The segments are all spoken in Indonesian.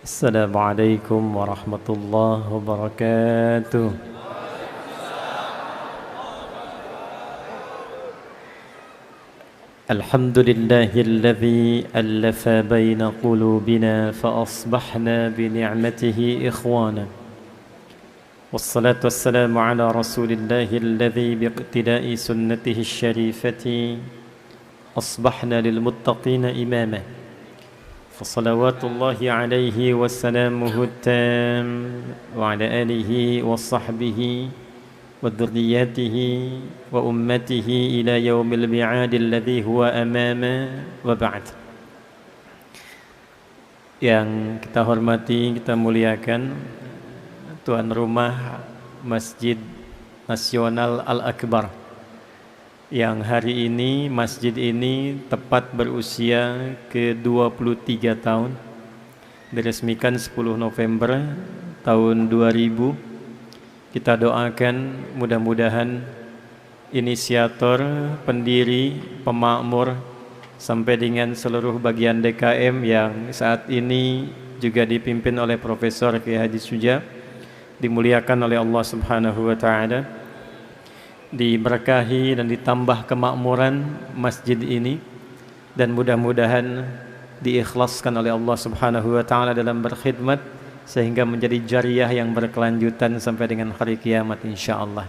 السلام عليكم ورحمة الله وبركاته. الحمد لله الذي ألف بين قلوبنا فأصبحنا بنعمته إخوانا، والصلاة والسلام على رسول الله الذي باقتداء سنته الشريفة أصبحنا للمتقين إماما، فصلوات الله عليه وسلامه التام وعلى آله وصحبه وذرياته وأمته إلى يوم الميعاد الذي هو أمامه وبعد. Yang kita hormati, kita muliakan tuan rumah Masjid Nasional Al-Akbar, yang hari ini masjid ini tepat berusia ke-23 tahun, diresmikan 10 November tahun 2000. Kita doakan mudah-mudahan inisiator, pendiri, pemakmur sampai dengan seluruh bagian DKM yang saat ini juga dipimpin oleh Profesor Kiai Haji Suja, dimuliakan oleh Allah Subhanahu wa taala, diberkahi dan ditambah kemakmuran masjid ini, dan mudah-mudahan diikhlaskan oleh Allah Subhanahu wa taala dalam berkhidmat sehingga menjadi jariah yang berkelanjutan sampai dengan hari kiamat insyaallah.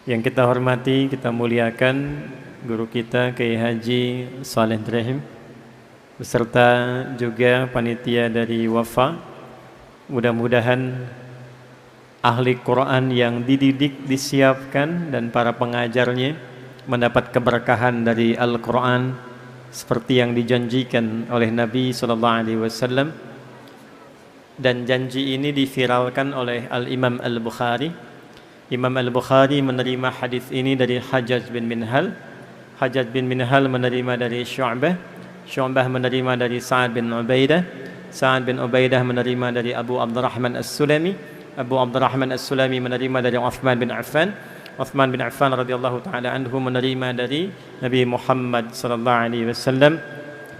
Yang kita hormati, kita muliakan guru kita Kiai Haji Saleh Ibrahim beserta juga panitia dari Wafa. Mudah-mudahan ahli Quran yang dididik, disiapkan, dan para pengajarnya mendapat keberkahan dari Al-Quran seperti yang dijanjikan oleh Nabi SAW. Dan janji ini diviralkan oleh Al-Imam Al-Bukhari. Imam Al-Bukhari menerima hadis ini dari Hajjaj bin Minhal. Hajjaj bin Minhal menerima dari Syu'bah. Syu'bah menerima dari Sa'ad bin Ubaidah. Sa'ad bin Ubaidah menerima dari Abu Abdurrahman As-Sulami. Abu Abdurrahman As-Sulami menerima dari Uthman bin Affan. Uthman bin Affan radhiyallahu taala anhu menerima dari Nabi Muhammad sallallahu alaihi wasallam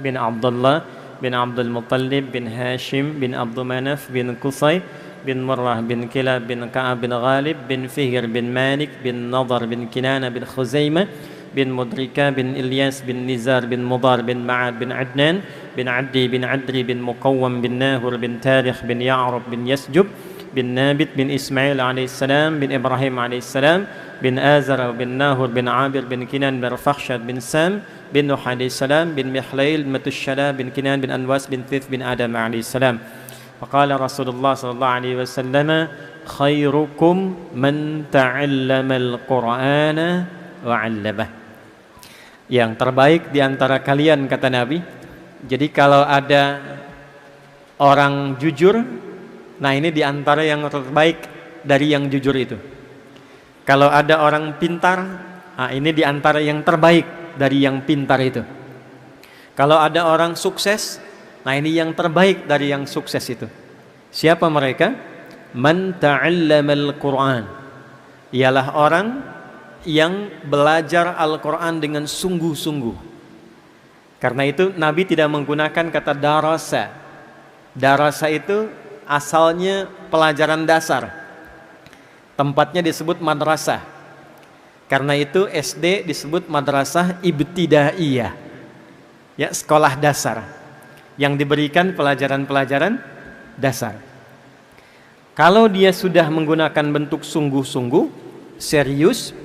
bin Abdullah bin Abdul Muttalib bin Hashim bin Abdul Manaf bin Qusay bin Murrah bin Kilab bin Ka'ab bin Ghalib bin Fihr bin Malik bin Nadar bin Kinana bin Khuzaimah bin Mudrika bin Ilyas bin Nizar bin Mudar bin Ma'ad bin Adnan bin Addi bin Adri bin Muqawwam bin Nahur bin Tarikh bin Ya'rub bin Yasjub bin Nabit bin Ismail alaihissalam bin Ibrahim alaihissalam bin Azar bin Nahur bin Abir bin Kinan bin Rafakhshad bin Sam bin Nuh alaihissalam bin Mihlail bin Matushada bin Kinan bin Anwas bin Thith bin Adam alaihissalam. Faqala Rasulullah sallallahu alaihi wasallam, khairukum man ta'allama al-Qur'ana wa 'allamah. Yang terbaik di antara kalian, kata Nabi. Jadi kalau ada orang jujur, nah ini di antara yang terbaik dari yang jujur itu. Kalau ada orang pintar, nah ini di antara yang terbaik dari yang pintar itu. Kalau ada orang sukses, nah ini yang terbaik dari yang sukses itu. Siapa mereka? Man ta'allamal Qur'an. Ialah orang yang belajar Al-Quran dengan sungguh-sungguh. Karena itu Nabi tidak menggunakan kata darasa. Darasa itu asalnya pelajaran dasar. Tempatnya disebut madrasah. Karena itu SD disebut madrasah ibtidaiyah. Ya, sekolah dasar yang diberikan pelajaran-pelajaran dasar. Kalau dia sudah menggunakan bentuk sungguh-sungguh, serius,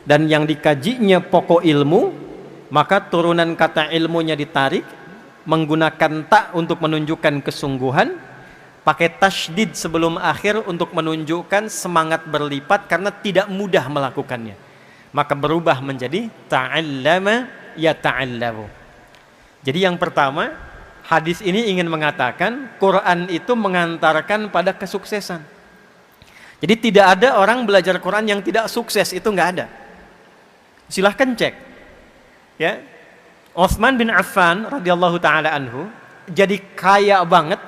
dan yang dikajinya pokok ilmu, maka turunan kata ilmunya ditarik, menggunakan ta untuk menunjukkan kesungguhan, pakai tasydid sebelum akhir untuk menunjukkan semangat berlipat karena tidak mudah melakukannya. Maka berubah menjadi ta'allama yata'allamu. Jadi yang pertama, hadis ini ingin mengatakan Quran itu mengantarkan pada kesuksesan. Jadi tidak ada orang belajar Quran yang tidak sukses, itu nggak ada. Silahkan cek. Ya, Utsman bin Affan radhiyallahu taala anhu jadi kaya banget.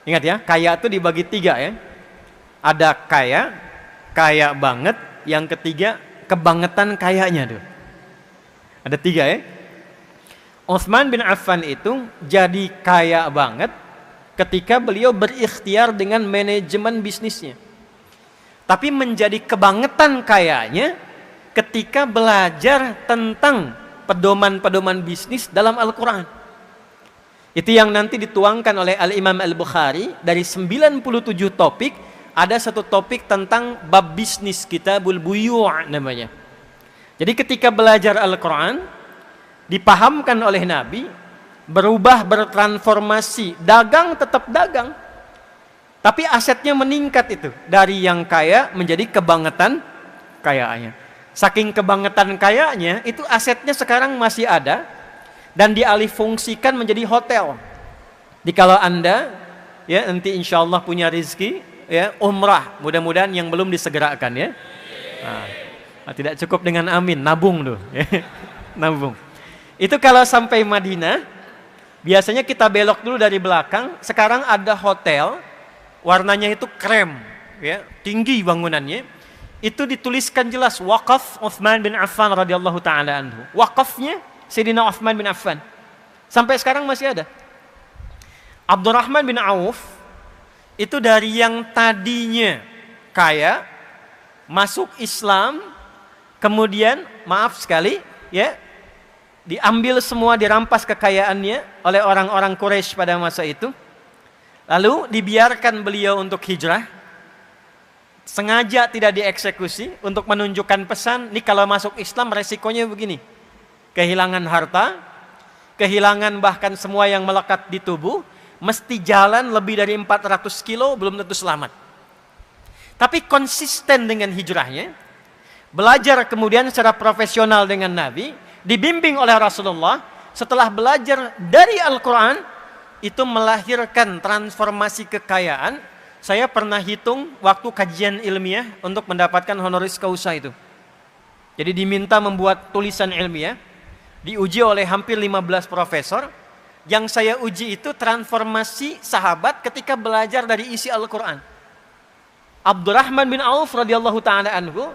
Ingat ya, kaya itu dibagi 3 ya. Ada kaya, kaya banget. Yang ketiga, kebangetan kayanya tuh. Ada 3 ya. Utsman bin Affan itu jadi kaya banget ketika beliau berikhtiar dengan manajemen bisnisnya. Tapi menjadi kebangetan kayanya ketika belajar tentang pedoman-pedoman bisnis dalam Al-Quran. Itu yang nanti dituangkan oleh Al-Imam Al-Bukhari. Dari 97 topik, ada satu topik tentang bab bisnis, Kitabul Buyu' namanya. Jadi ketika belajar Al-Quran, dipahamkan oleh Nabi, berubah, bertransformasi. Dagang tetap dagang, tapi asetnya meningkat itu. Dari yang kaya menjadi kebangetan kayanya. Saking kebangetan kayanya, itu asetnya sekarang masih ada, dan dialihfungsikan menjadi hotel. Jadi kalau Anda ya nanti insya Allah punya rezeki ya umrah, mudah-mudahan yang belum disegerakan ya. Tidak cukup dengan amin, nabung tuh. Nabung. Itu kalau sampai Madinah, biasanya kita belok dulu dari belakang. Sekarang ada hotel, warnanya itu krem, ya, tinggi bangunannya. Itu dituliskan jelas Waqaf Utsman bin Affan radhiyallahu taala anhu. Wakafnya Sayyidina Utsman bin Affan. Sampai sekarang masih ada. Abdurrahman bin Auf itu dari yang tadinya kaya masuk Islam, kemudian maaf sekali ya, diambil semua, dirampas kekayaannya oleh orang-orang Quraisy pada masa itu. Lalu dibiarkan beliau untuk hijrah. Sengaja tidak dieksekusi untuk menunjukkan pesan, nih kalau masuk Islam resikonya begini. Kehilangan harta, kehilangan bahkan semua yang melekat di tubuh, mesti jalan lebih dari 400 kilo, belum tentu selamat. Tapi konsisten dengan hijrahnya, belajar kemudian secara profesional dengan Nabi, dibimbing oleh Rasulullah, setelah belajar dari Al-Quran, itu melahirkan transformasi kekayaan. Saya pernah hitung waktu kajian ilmiah untuk mendapatkan honoris causa itu. Jadi diminta membuat tulisan ilmiah, diuji oleh hampir 15 profesor. Yang saya uji itu transformasi sahabat ketika belajar dari isi Al-Quran. Abdurrahman bin Auf radhiyallahu ta'ala anhu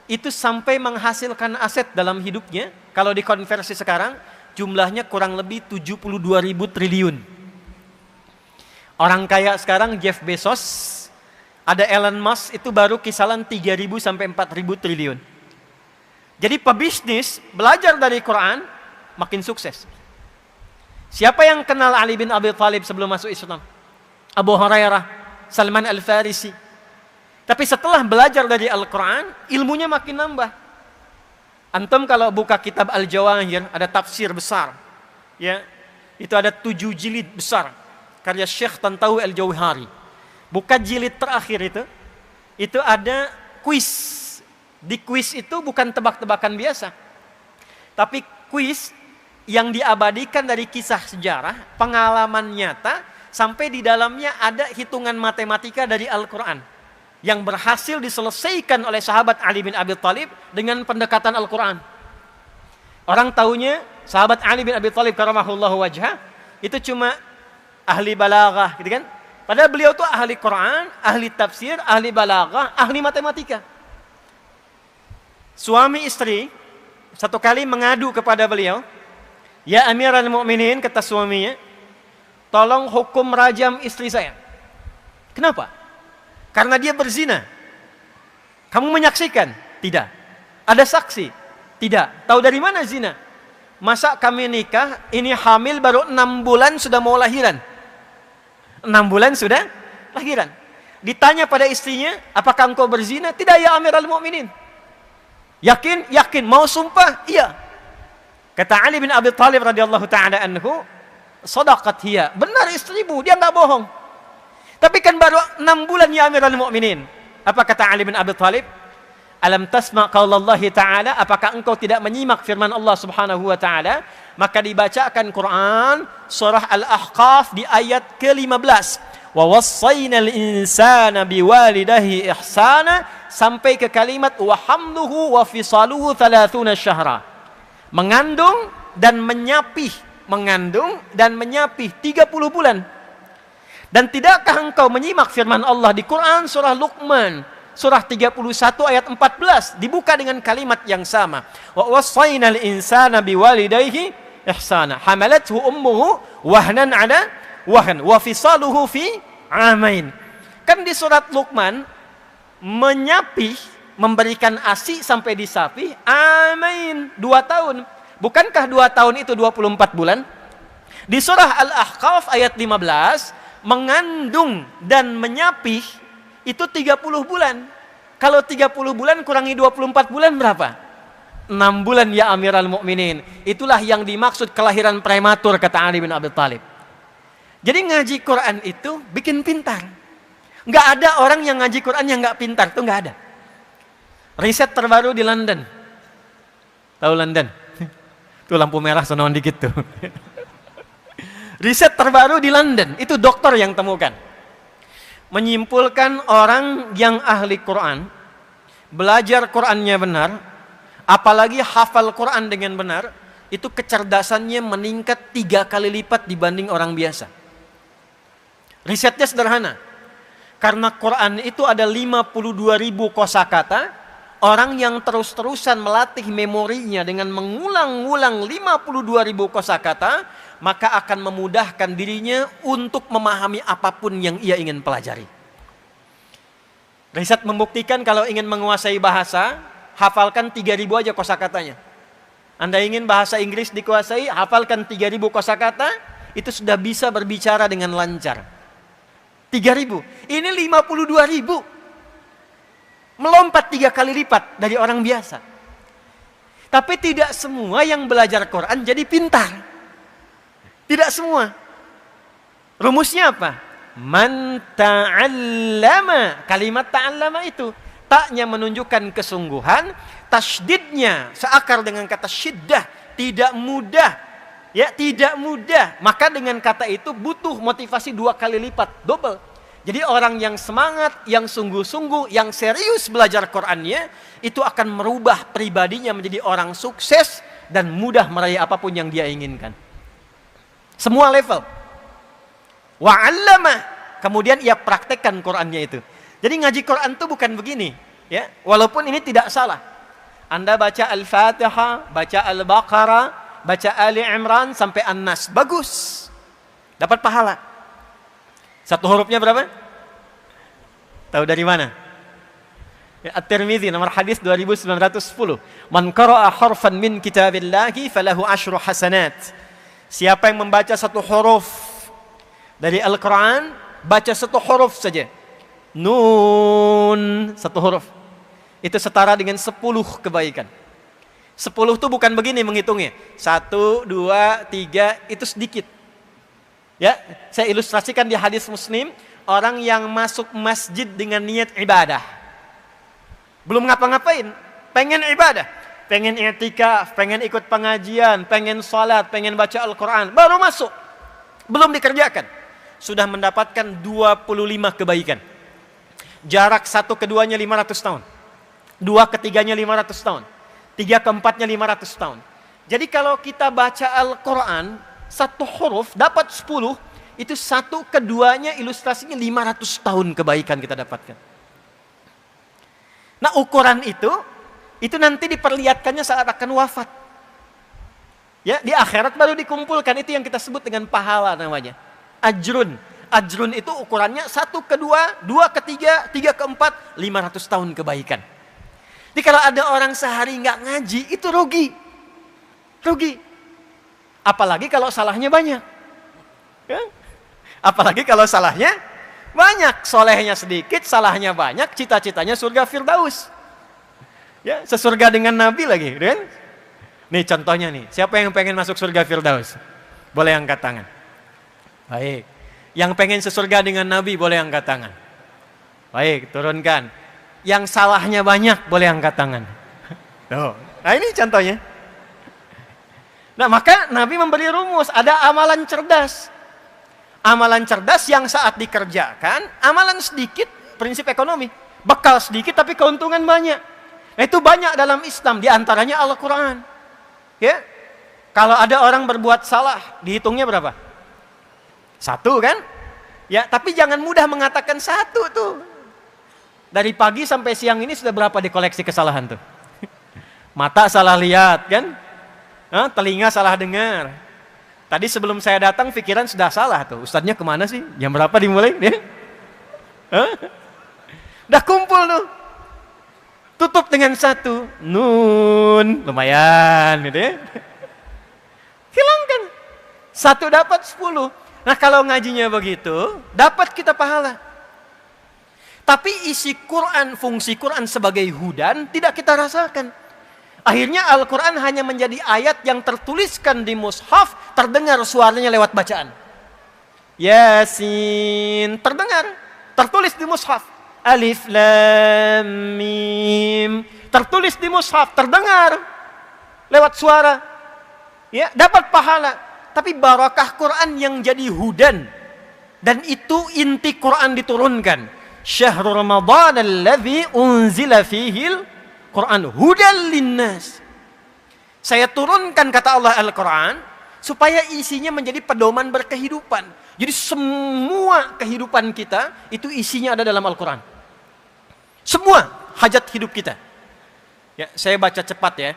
itu sampai menghasilkan aset dalam hidupnya. Kalau dikonversi sekarang, jumlahnya kurang lebih 72.000 triliun. Orang kaya sekarang Jeff Bezos, ada Elon Musk, itu baru kisaran 3.000 sampai 4.000 triliun. Jadi pebisnis belajar dari Quran makin sukses. Siapa yang kenal Ali bin Abi Thalib sebelum masuk Islam? Abu Hurairah, Salman Al-Farisi. Tapi setelah belajar dari Al-Quran, ilmunya makin nambah. Antum kalau buka kitab Al-Jawahir, ada tafsir besar. Ya, itu ada 7 jilid besar. Karya Syekh Tantawi Al-Jauhari. Buka jilid terakhir itu ada kuis. Di kuis itu bukan tebak-tebakan biasa. Tapi kuis yang diabadikan dari kisah sejarah, pengalaman nyata, sampai di dalamnya ada hitungan matematika dari Al-Quran yang berhasil diselesaikan oleh sahabat Ali bin Abi Thalib dengan pendekatan Al-Quran. Orang taunya sahabat Ali bin Abi Thalib karamahullahu wajhah itu cuma ahli balaghah, gitu kan? Padahal beliau tuh ahli Quran, ahli tafsir, ahli balaghah, ahli matematika. Suami istri satu kali mengadu kepada beliau, "Ya Amirul Mukminin," kata suaminya, "tolong hukum rajam istri saya." Kenapa? Karena dia berzina. Kamu menyaksikan? Tidak. Ada saksi? Tidak. Tahu dari mana zina? Masa kami nikah, ini hamil baru 6 bulan sudah mau lahiran. 6 bulan sudah lahiran. Ditanya pada istrinya, "Apakah engkau berzina?" "Tidak ya Amirul Mukminin." "Yakin?" "Yakin." "Mau sumpah?" "Iya." Kata Ali bin Abi Thalib radhiyallahu ta'ala anhu, "Shadaqat hiya." Benar istrimu, dia enggak bohong. Tapi kan baru 6 bulan ya Amirul Mukminin. Apa kata Ali bin Abi Thalib? "Alam tasma' qaulallahi ta'ala?" Apakah engkau tidak menyimak firman Allah Subhanahu wa taala? Maka dibacakan Quran surah Al-Ahqaf di ayat ke-15. "Wa wassaynal insana biwalidayhi ihsana" sampai ke kalimat "wa hamluhu wa fisaluhu 30 syahra." Mengandung dan menyapih, mengandung dan menyapih 30 bulan. Dan tidakkah engkau menyimak firman Allah di Quran surah Luqman surah 31 ayat 14 dibuka dengan kalimat yang sama. "Wa wassaynal insana biwalidayhi ihsana hamalathu ummuhu wahnan 'ala wa fisaluhu fi amain. Kan di surat Luqman menyapih, memberikan ASI sampai disapih amain, 2 tahun. Bukankah 2 tahun itu 24 bulan? Di surah Al-Ahqaf ayat 15, mengandung dan menyapih itu 30 bulan. Kalau 30 bulan kurangi 24 bulan berapa? 6 bulan ya Amiral Mukminin. Itulah yang dimaksud kelahiran prematur, kata Ali bin Abi Thalib. Jadi ngaji Quran itu bikin pintar. Nggak ada orang yang ngaji Quran yang nggak pintar, itu nggak ada. Riset terbaru di London. Tahu London? Tuh lampu merah sonoan dikit tuh. Riset terbaru di London, itu dokter yang temukan. Menyimpulkan orang yang ahli Quran, belajar Qurannya benar, apalagi hafal Quran dengan benar, itu kecerdasannya meningkat 3 kali lipat dibanding orang biasa. Risetnya sederhana. Karena Quran itu ada 52.000 kosakata. Orang yang terus-terusan melatih memorinya dengan mengulang-ulang 52.000 kosakata, maka akan memudahkan dirinya untuk memahami apapun yang ia ingin pelajari. Riset membuktikan kalau ingin menguasai bahasa, hafalkan 3.000 aja kosakatanya. Anda ingin bahasa Inggris dikuasai, hafalkan 3.000 kosakata, itu sudah bisa berbicara dengan lancar. 3.000, ini 52.000. Melompat 3 kali lipat dari orang biasa. Tapi tidak semua yang belajar Quran jadi pintar. Tidak semua. Rumusnya apa? Man ta'allama. Kalimat ta'allama itu taknya menunjukkan kesungguhan, tasydidnya seakar dengan kata syiddah, tidak mudah. Ya, tidak mudah. Maka dengan kata itu butuh motivasi 2 kali lipat, double. Jadi orang yang semangat, yang sungguh-sungguh, yang serius belajar Qur'annya, itu akan merubah pribadinya menjadi orang sukses dan mudah meraih apapun yang dia inginkan. Semua level. Wa'allama. Kemudian ia praktekkan Qur'annya itu. Jadi ngaji Qur'an itu bukan begini. Ya, walaupun ini tidak salah. Anda baca Al-Fatihah, baca Al-Baqarah, baca Ali Imran sampai An-Nas. Bagus. Dapat pahala. 1 hurufnya berapa? Tahu dari mana? Ya, At-Tirmidzi nomor hadis 2910. Man qara'a harfan min kitabillahi falahu 10 hasanat. Siapa yang membaca 1 huruf dari Al-Qur'an, baca 1 huruf saja. Nun, 1 huruf. Itu setara dengan 10 kebaikan. 10 itu bukan begini menghitungnya. 1, 2, 3, itu sedikit. Ya, saya ilustrasikan di hadis Muslim, orang yang masuk masjid dengan niat ibadah. Belum ngapa-ngapain, pengen ibadah, pengen i'tikaf, pengen ikut pengajian, pengen salat, pengen baca Al-Qur'an, baru masuk. Belum dikerjakan, sudah mendapatkan 25 kebaikan. Jarak 1 keduanya 500 tahun. 2 ketiganya 500 tahun. 3 keempatnya 500 tahun. Jadi kalau kita baca Al-Qur'an 1 huruf dapat 10, itu 1 keduanya ilustrasinya 500 tahun kebaikan kita dapatkan. Nah, ukuran itu nanti diperlihatkannya saat akan wafat. Ya, di akhirat baru dikumpulkan, itu yang kita sebut dengan pahala namanya. Ajrun. Ajrun itu ukurannya 1 ke 2, 2 ke 3, 3 ke 4, 500 tahun kebaikan. Jadi kalau ada orang sehari nggak ngaji, itu rugi. Rugi. Apalagi kalau salahnya banyak. Ya? Apalagi kalau salahnya banyak. Solehnya sedikit, salahnya banyak, cita-citanya surga Firdaus. Ya, sesurga dengan Nabi lagi. Kan? Nih contohnya nih. Siapa yang pengen masuk surga Firdaus? Boleh angkat tangan. Baik. Yang pengen sesurga dengan Nabi boleh angkat tangan. Baik, turunkan. Yang salahnya banyak boleh angkat tangan. Tuh. Nah ini contohnya. Nah, maka Nabi memberi rumus, ada amalan cerdas. Amalan cerdas yang saat dikerjakan, amalan sedikit, prinsip ekonomi. Bekal sedikit tapi keuntungan banyak. Nah, itu banyak dalam Islam, diantaranya Al-Quran. Ya, kalau ada orang berbuat salah, dihitungnya berapa? 1 kan? Ya, tapi jangan mudah mengatakan 1 tuh. Dari pagi sampai siang ini sudah berapa dikoleksi kesalahan tuh? Mata salah lihat kan? Telinga salah dengar, Tadi sebelum saya datang pikiran sudah salah tuh. Ustadznya kemana sih? Jam berapa dimulai? Hah? Udah kumpul tuh. Tutup dengan 1 nun. Lumayan gitu ya. Hilangkan. 1 dapat 10. Nah kalau ngajinya begitu, dapat kita pahala. Tapi isi Quran, fungsi Quran sebagai hudan tidak kita rasakan. Akhirnya Al-Quran hanya menjadi ayat yang tertuliskan di mushaf, terdengar suaranya lewat bacaan. Yasin, terdengar, tertulis di mushaf. Alif Lam Mim, tertulis di mushaf, terdengar lewat suara. Ya, dapat pahala. Tapi barakah Quran yang jadi hudan. Dan itu inti Quran diturunkan. Syahrul Ramadan alladzi unzila fihil Quran hudan linnas. Saya turunkan kata Allah Al-Quran supaya isinya menjadi pedoman berkehidupan. Jadi semua kehidupan kita itu isinya ada dalam Al-Quran. Semua hajat hidup kita. Ya, saya baca cepat ya.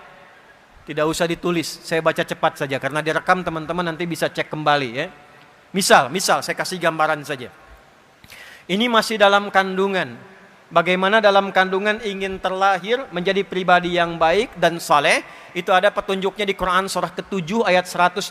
Tidak usah ditulis, saya baca cepat saja karena direkam teman-teman nanti bisa cek kembali ya. Misal saya kasih gambaran saja. Ini masih dalam kandungan. Bagaimana dalam kandungan ingin terlahir menjadi pribadi yang baik dan saleh, itu ada petunjuknya di Quran surah ke-7 ayat 189.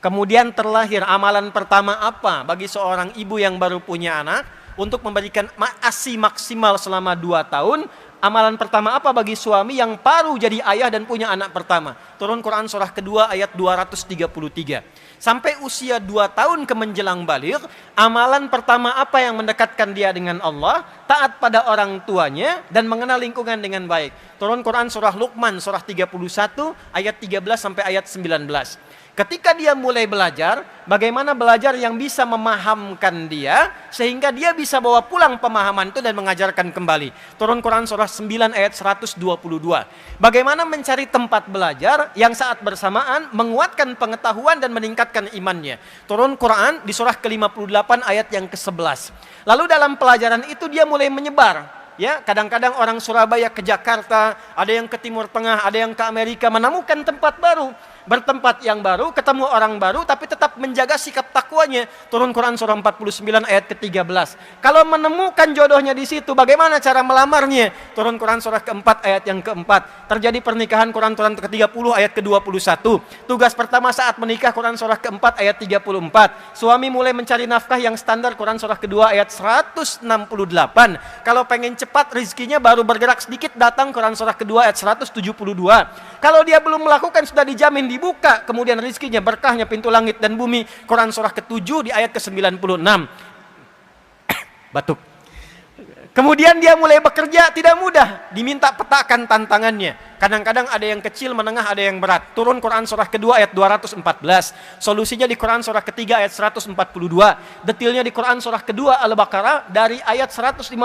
Kemudian terlahir amalan pertama apa bagi seorang ibu yang baru punya anak untuk memberikan ASI maksimal selama 2 tahun. Amalan pertama apa bagi suami yang baru jadi ayah dan punya anak pertama? Turun Quran surah kedua ayat 233. Sampai usia 2 tahun ke menjelang baligh, amalan pertama apa yang mendekatkan dia dengan Allah? Taat pada orang tuanya dan mengenal lingkungan dengan baik. Turun Quran surah Luqman surah 31 ayat 13 sampai ayat 19. Ketika dia mulai belajar, bagaimana belajar yang bisa memahamkan dia sehingga dia bisa bawa pulang pemahaman itu dan mengajarkan kembali. Turun Quran surah 9 ayat 122. Bagaimana mencari tempat belajar yang saat bersamaan menguatkan pengetahuan dan meningkatkan imannya. Turun Quran di surah ke-58 ayat yang ke-11. Lalu dalam pelajaran itu dia mulai menyebar. Ya, kadang-kadang orang Surabaya ke Jakarta, ada yang ke Timur Tengah, ada yang ke Amerika, menemukan tempat baru. Bertempat yang baru, ketemu orang baru, tapi tetap menjaga sikap takwanya. Turun Quran surah 49 ayat ke-13. Kalau menemukan jodohnya di situ, bagaimana cara melamarnya? Turun Quran surah ke-4 ayat yang ke-4. Terjadi pernikahan Quran ke-30 ayat ke-21. Tugas pertama saat menikah Quran surah ke-4 ayat 34. Suami mulai mencari nafkah yang standar Quran surah kedua ayat 168. Kalau pengen cepat rizkinya baru bergerak sedikit datang Quran surah kedua ayat 172. Kalau dia belum melakukan sudah dijamin dibuka, kemudian rizkinya, berkahnya, pintu langit dan bumi. Quran surah ke-7 di ayat ke-96. Batuk. Kemudian dia mulai bekerja, tidak mudah, diminta petakan tantangannya. Kadang-kadang ada yang kecil, menengah, ada yang berat. Turun Quran surah kedua ayat 214. Solusinya di Quran surah ketiga ayat 142. Detailnya di Quran surah kedua Al-Baqarah dari ayat 155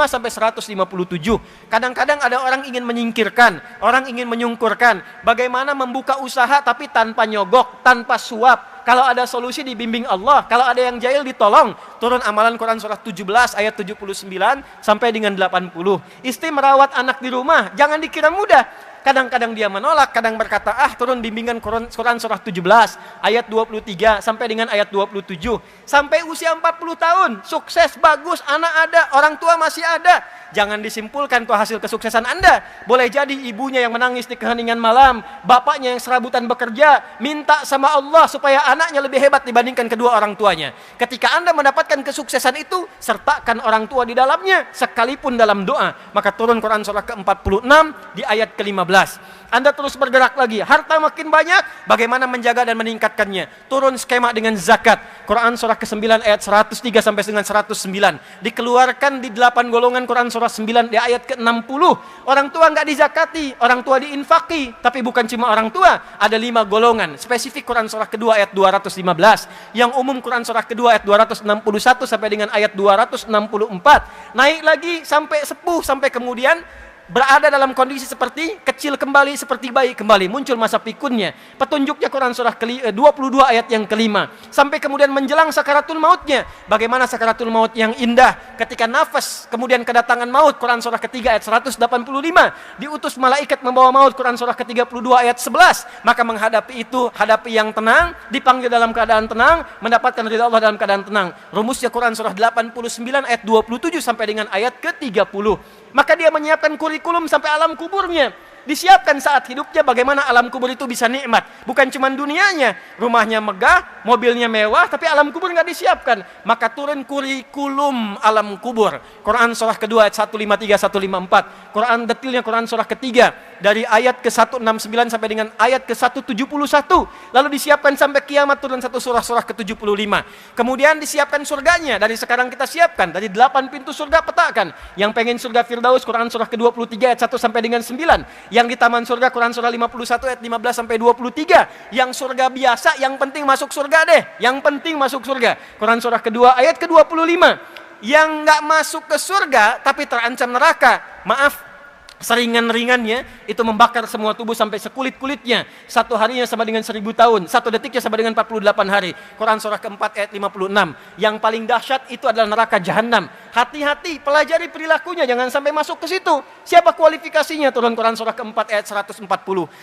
sampai 157. Kadang-kadang ada orang ingin menyingkirkan, orang ingin menyungkurkan. Bagaimana membuka usaha tapi tanpa nyogok, tanpa suap. Kalau ada solusi dibimbing Allah, kalau ada yang jahil ditolong. Turun amalan Quran surah 17 ayat 79 sampai dengan 80. Istri merawat anak di rumah, jangan dikira mudah. Kadang-kadang dia menolak, kadang berkata, turun bimbingan Quran surah 17 ayat 23 sampai dengan ayat 27. Sampai usia 40 tahun, sukses, bagus, anak ada, orang tua masih ada. Jangan disimpulkan itu hasil kesuksesan Anda. Boleh jadi ibunya yang menangis di keheningan malam, bapaknya yang serabutan bekerja, minta sama Allah supaya anaknya lebih hebat dibandingkan kedua orang tuanya. Ketika Anda mendapatkan kesuksesan itu, sertakan orang tua di dalamnya, sekalipun dalam doa. Maka turun Quran surah ke-46 di ayat ke-15. Anda terus bergerak lagi, harta makin banyak, bagaimana menjaga dan meningkatkannya. Turun skema dengan zakat. Quran surah ke-9 ayat 103 sampai dengan 109. Dikeluarkan di 8 golongan Quran surah 9 di ayat ke-60. Orang tua enggak dizakati, orang tua diinfaki. Tapi bukan cuma orang tua, ada 5 golongan. Spesifik Quran surah kedua ayat 215. Yang umum Quran surah kedua ayat 261 sampai dengan ayat 264. Naik lagi sampai sepuh, sampai kemudian berada dalam kondisi seperti kecil kembali, seperti bayi kembali, muncul masa pikunnya. Petunjuknya Quran surah 22 ayat yang kelima. Sampai kemudian menjelang sakaratul mautnya. Bagaimana sakaratul maut yang indah ketika nafas, kemudian kedatangan maut, Quran surah ketiga ayat 185. Diutus malaikat membawa maut, Quran surah ke-32 ayat 11. Maka menghadapi itu, hadapi yang tenang, dipanggil dalam keadaan tenang, mendapatkan ridha Allah dalam keadaan tenang. Rumusnya Quran surah 89 ayat 27 sampai dengan ayat ke-30. Maka dia menyiapkan kurikulum sampai alam kuburnya. Disiapkan saat hidupnya bagaimana alam kubur itu bisa nikmat. Bukan cuma dunianya, rumahnya megah, mobilnya mewah, tapi alam kubur nggak disiapkan. Maka turun kurikulum alam kubur. Quran surah kedua ayat 153, 154. Quran detilnya Quran surah ketiga dari ayat ke-169 sampai dengan ayat ke-171. Lalu disiapkan sampai kiamat turun satu surah ke-75. Kemudian disiapkan surganya. Dari sekarang kita siapkan. Dari 8 pintu surga petakan. Yang pengen surga Firdaus, Quran surah ke-23 ayat 1 sampai dengan 9. Yang di taman surga, Quran surah 51 ayat 15 sampai 23. Yang surga biasa, yang penting masuk surga deh. Yang penting masuk surga. Quran surah kedua ayat ke-25. Yang nggak masuk ke surga tapi terancam neraka. Maaf, seringan-ringannya itu membakar semua tubuh sampai sekulit-kulitnya. Satu harinya sama dengan 1000 tahun. Satu detiknya sama dengan 48 hari. Quran surah keempat ayat 56. Yang paling dahsyat itu adalah neraka jahanam. Hati-hati, pelajari perilakunya, jangan sampai masuk ke situ. Siapa kualifikasinya? Turun Quran surah keempat ayat 140.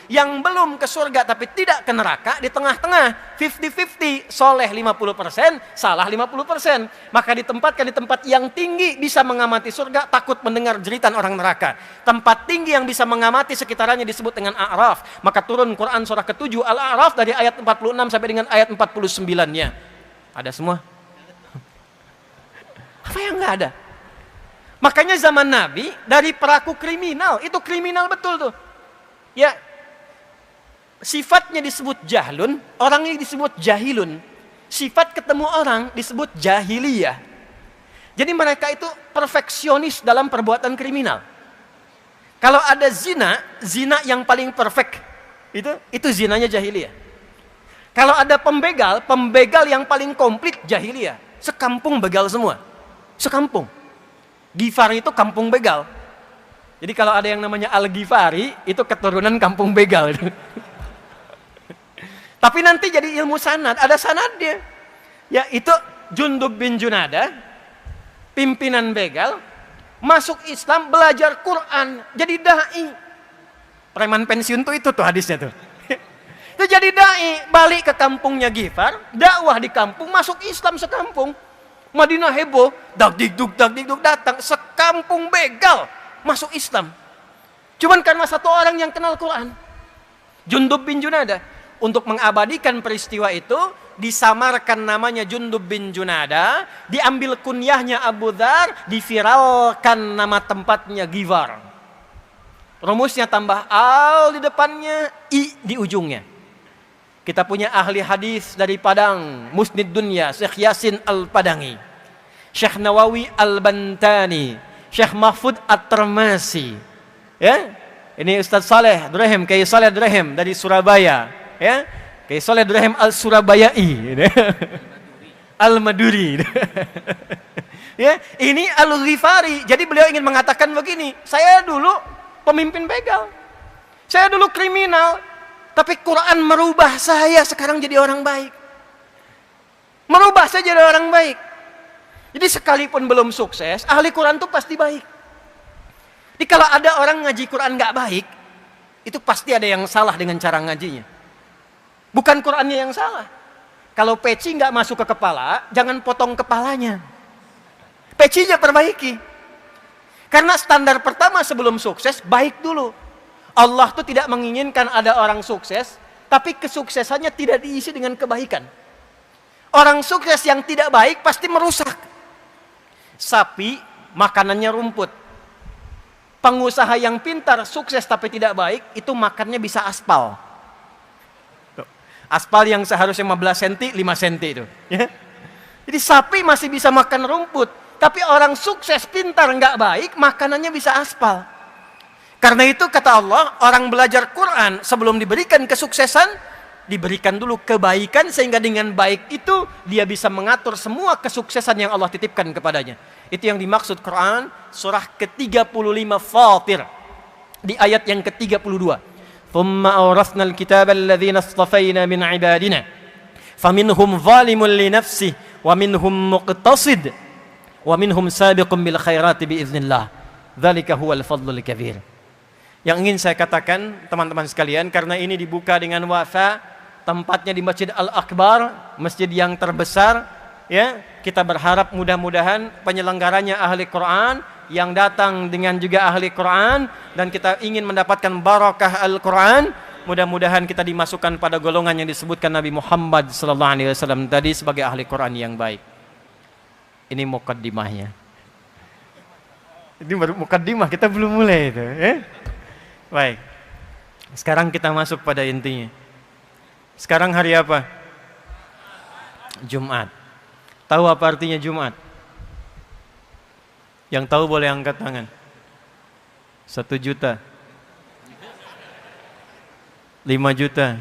Yang belum ke surga tapi tidak ke neraka, di tengah-tengah, 50-50, soleh 50%, salah 50%. Maka ditempatkan di tempat yang tinggi, bisa mengamati surga, takut mendengar jeritan orang neraka. Tempat tinggi yang bisa mengamati sekitarannya disebut dengan A'raf. Maka turun Quran surah ke-7 Al-A'raf dari ayat 46 sampai dengan ayat 49-nya. Ada semua? Apa yang enggak ada? Makanya zaman Nabi dari pelaku kriminal, itu kriminal betul tuh. Ya. Sifatnya disebut jahlun, orangnya disebut jahilun. Sifat ketemu orang disebut jahiliyah. Jadi mereka itu perfeksionis dalam perbuatan kriminal. Kalau ada zina, zina yang paling perfect, itu zinanya jahiliyah. Kalau ada pembegal, pembegal yang paling komplit jahiliyah. Sekampung begal semua. Sekampung. Ghifari itu kampung begal. Jadi kalau ada yang namanya Al-Ghifari, itu keturunan kampung begal. Tapi nanti jadi ilmu sanad, ada sanadnya. Ya, itu Jundub bin Junada, pimpinan begal, masuk Islam, belajar Quran, jadi da'i. Preman pensiun tuh itu tuh hadisnya tuh. Itu jadi da'i, balik ke kampungnya Ghifar, dakwah di kampung, masuk Islam sekampung. Madinah heboh, dak dikduk datang, sekampung begal masuk Islam. Cuman karena satu orang yang kenal Quran, Jundub bin Junada. Untuk mengabadikan peristiwa itu, disamarkan namanya Jundub bin Junada, diambil kunyahnya Abu Dzar, diviralkan nama tempatnya Ghifar. Rumusnya tambah al di depannya, i di ujungnya. Kita punya ahli hadis dari Padang, Musnid Dunya, Syekh Yasin Al-Padangi, Syekh Nawawi Al-Bantani, Syekh Mahfud At-Termasi. Ya, ini Ustaz Saleh Durhem, Kiai Saleh Durhem dari Surabaya. Ya, Kiai Saleh Durhem Al-Surabayai, Al-Maduri. Ya, ini Al-Ghifari. Jadi beliau ingin mengatakan begini, saya dulu pemimpin begal, saya dulu kriminal, tapi Quran merubah saya sekarang jadi orang baik. Merubah saya jadi orang baik. Jadi sekalipun belum sukses, ahli Quran itu pasti baik. Jadi kalau ada orang ngaji Quran nggak baik, itu pasti ada yang salah dengan cara ngajinya. Bukan Qurannya yang salah. Kalau peci nggak masuk ke kepala, jangan potong kepalanya. Pecinya perbaiki. Karena standar pertama sebelum sukses, baik dulu. Allah tuh tidak menginginkan ada orang sukses, tapi kesuksesannya tidak diisi dengan kebaikan. Orang sukses yang tidak baik pasti merusak. Sapi, makanannya rumput. Pengusaha yang pintar, sukses tapi tidak baik, itu makannya bisa aspal. Aspal yang seharusnya 15 cm, 5 cm itu. Ya. Jadi sapi masih bisa makan rumput. Tapi orang sukses, pintar, nggak baik, makanannya bisa aspal. Karena itu kata Allah, orang belajar Quran sebelum diberikan kesuksesan, diberikan dulu kebaikan, sehingga dengan baik itu dia bisa mengatur semua kesuksesan yang Allah titipkan kepadanya. Itu yang dimaksud Quran surah ke-35 Fatir. di ayat yang ke-32. Thumma awrathna al-kitaba alladhina istafayna min ibadina faminhum zalimun li nafsihi wa minhum muqtasid wa minhum sabiqun bil khairati biiznillah. Dzalika huwal fadlul kabir. Yang ingin saya katakan teman-teman sekalian, karena ini dibuka dengan wafa, tempatnya di Masjid Al-Akbar, masjid yang terbesar, ya, kita berharap mudah-mudahan penyelenggaranya ahli Quran, yang datang dengan juga ahli Quran, dan kita ingin mendapatkan barakah Al-Quran. Mudah-mudahan kita dimasukkan pada golongan yang disebutkan Nabi Muhammad SAW tadi sebagai ahli Quran yang baik. Ini mukaddimahnya. Ini baru mukaddimah, kita belum mulai itu. Baik. Sekarang kita masuk pada intinya. Sekarang hari apa? Jumat. Tahu apa artinya Jumat? Yang tahu boleh angkat tangan. 1 juta. 5 juta.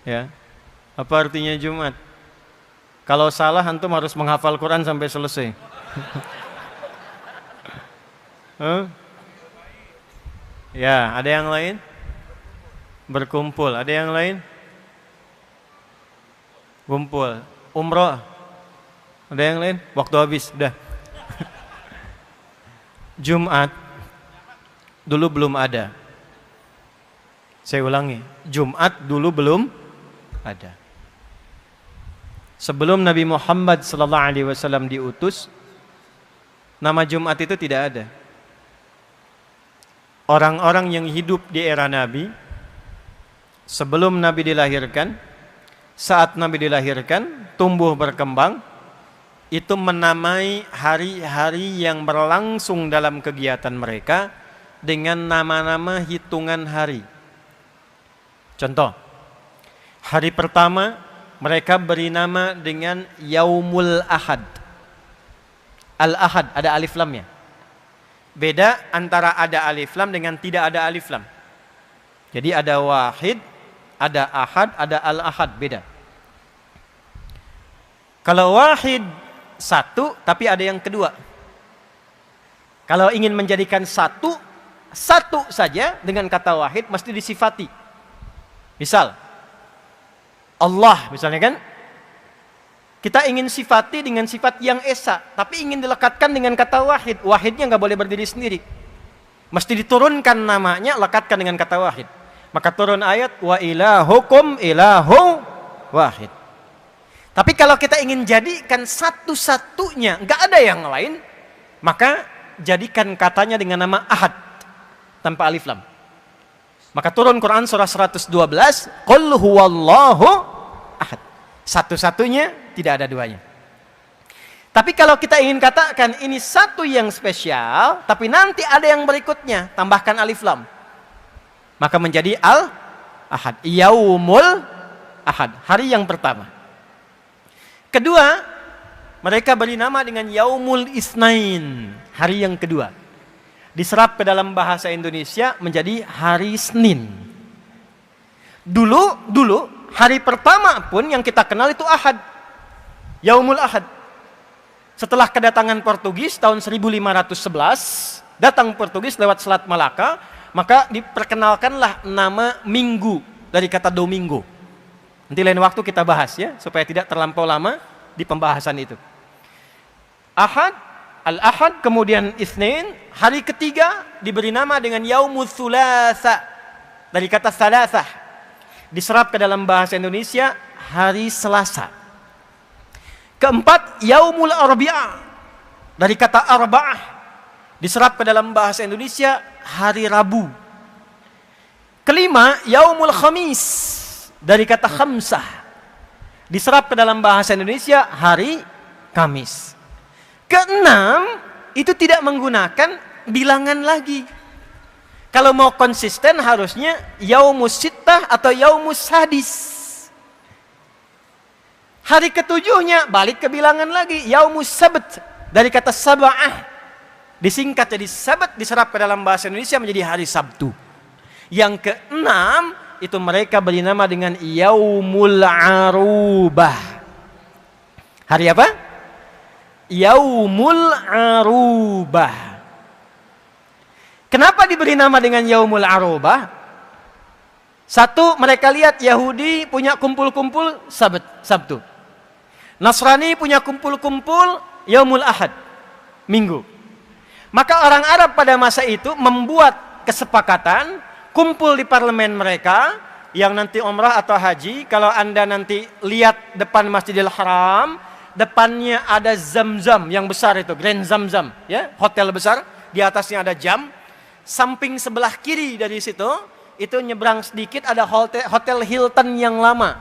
Ya. Apa artinya Jumat? Kalau salah antum harus menghafal Quran sampai selesai. Ya, ada yang lain? Berkumpul, ada yang lain? Kumpul, umroh. Ada yang lain? Waktu habis, udah. Jumat dulu belum ada. Saya ulangi, Jumat dulu belum ada. Sebelum Nabi Muhammad SAW diutus, nama Jumat itu tidak ada. Orang-orang yang hidup di era Nabi, sebelum Nabi dilahirkan, saat Nabi dilahirkan, tumbuh berkembang, itu menamai hari-hari yang berlangsung dalam kegiatan mereka dengan nama-nama hitungan hari. Contoh, hari pertama mereka beri nama dengan Yaumul Ahad. Al-Ahad, ada alif lamnya. Beda antara ada alif lam dengan tidak ada alif lam. Jadi ada wahid, ada ahad, ada al-ahad, beda. Kalau wahid satu, tapi ada yang kedua. Kalau ingin menjadikan satu saja dengan kata wahid mesti disifati. Misal, Allah misalnya kan, kita ingin sifati dengan sifat yang esa, tapi ingin dilekatkan dengan kata wahid. Wahidnya nggak boleh berdiri sendiri. Mesti diturunkan namanya, lekatkan dengan kata wahid. Maka turun ayat, wa ilahukum ilahu wahid. Tapi kalau kita ingin jadikan satu-satunya, nggak ada yang lain, maka jadikan katanya dengan nama ahad, tanpa alif lam. Maka turun Quran surah 112, Qul huwallahu ahad. Satu-satunya, tidak ada duanya. Tapi kalau kita ingin katakan ini satu yang spesial, tapi nanti ada yang berikutnya, tambahkan alif lam, maka menjadi al-ahad. Yaumul ahad, hari yang pertama. Kedua, mereka beri nama dengan Yaumul Isnain, hari yang kedua. Diserap ke dalam bahasa Indonesia menjadi hari Senin. Dulu hari pertama pun yang kita kenal itu Ahad, Yaumul Ahad. Setelah kedatangan Portugis tahun 1511, datang Portugis lewat Selat Malaka, maka diperkenalkanlah nama Minggu dari kata Domingo. Nanti lain waktu kita bahas ya, supaya tidak terlampau lama di pembahasan itu. Ahad, Al-Ahad, kemudian Itsnin, hari ketiga diberi nama dengan Yaumul Thulatsa dari kata Thalathah. Diserap ke dalam bahasa Indonesia hari Selasa. Keempat, Yaumul Arbi'ah dari kata Arba'ah. Diserap ke dalam bahasa Indonesia hari Rabu. Kelima, Yaumul Khamis dari kata Khamsah. Diserap ke dalam bahasa Indonesia hari Kamis. Keenam, itu tidak menggunakan bilangan lagi. Kalau mau konsisten harusnya Yaumus Sittah atau Yaumus Sadis. Hari ketujuhnya balik ke bilangan lagi, Yaumus Sabt dari kata Sab'ah. Disingkat jadi Sabat, diserap ke dalam bahasa Indonesia menjadi hari Sabtu. Yang keenam, itu mereka beri nama dengan Yaumul Arubah. Hari apa? Yaumul Arubah. Kenapa diberi nama dengan Yaumul Arobah? Satu, mereka lihat Yahudi punya kumpul-kumpul Sabtu. Nasrani punya kumpul-kumpul Yaumul Ahad, Minggu. Maka orang Arab pada masa itu membuat kesepakatan kumpul di parlemen mereka, yang nanti umrah atau haji, kalau Anda nanti lihat depan Masjidil Haram, depannya ada Zam-Zam yang besar itu, Grand Zam-Zam, ya, hotel besar, di atasnya ada jam. Samping sebelah kiri dari situ, itu nyebrang sedikit ada hotel Hilton yang lama,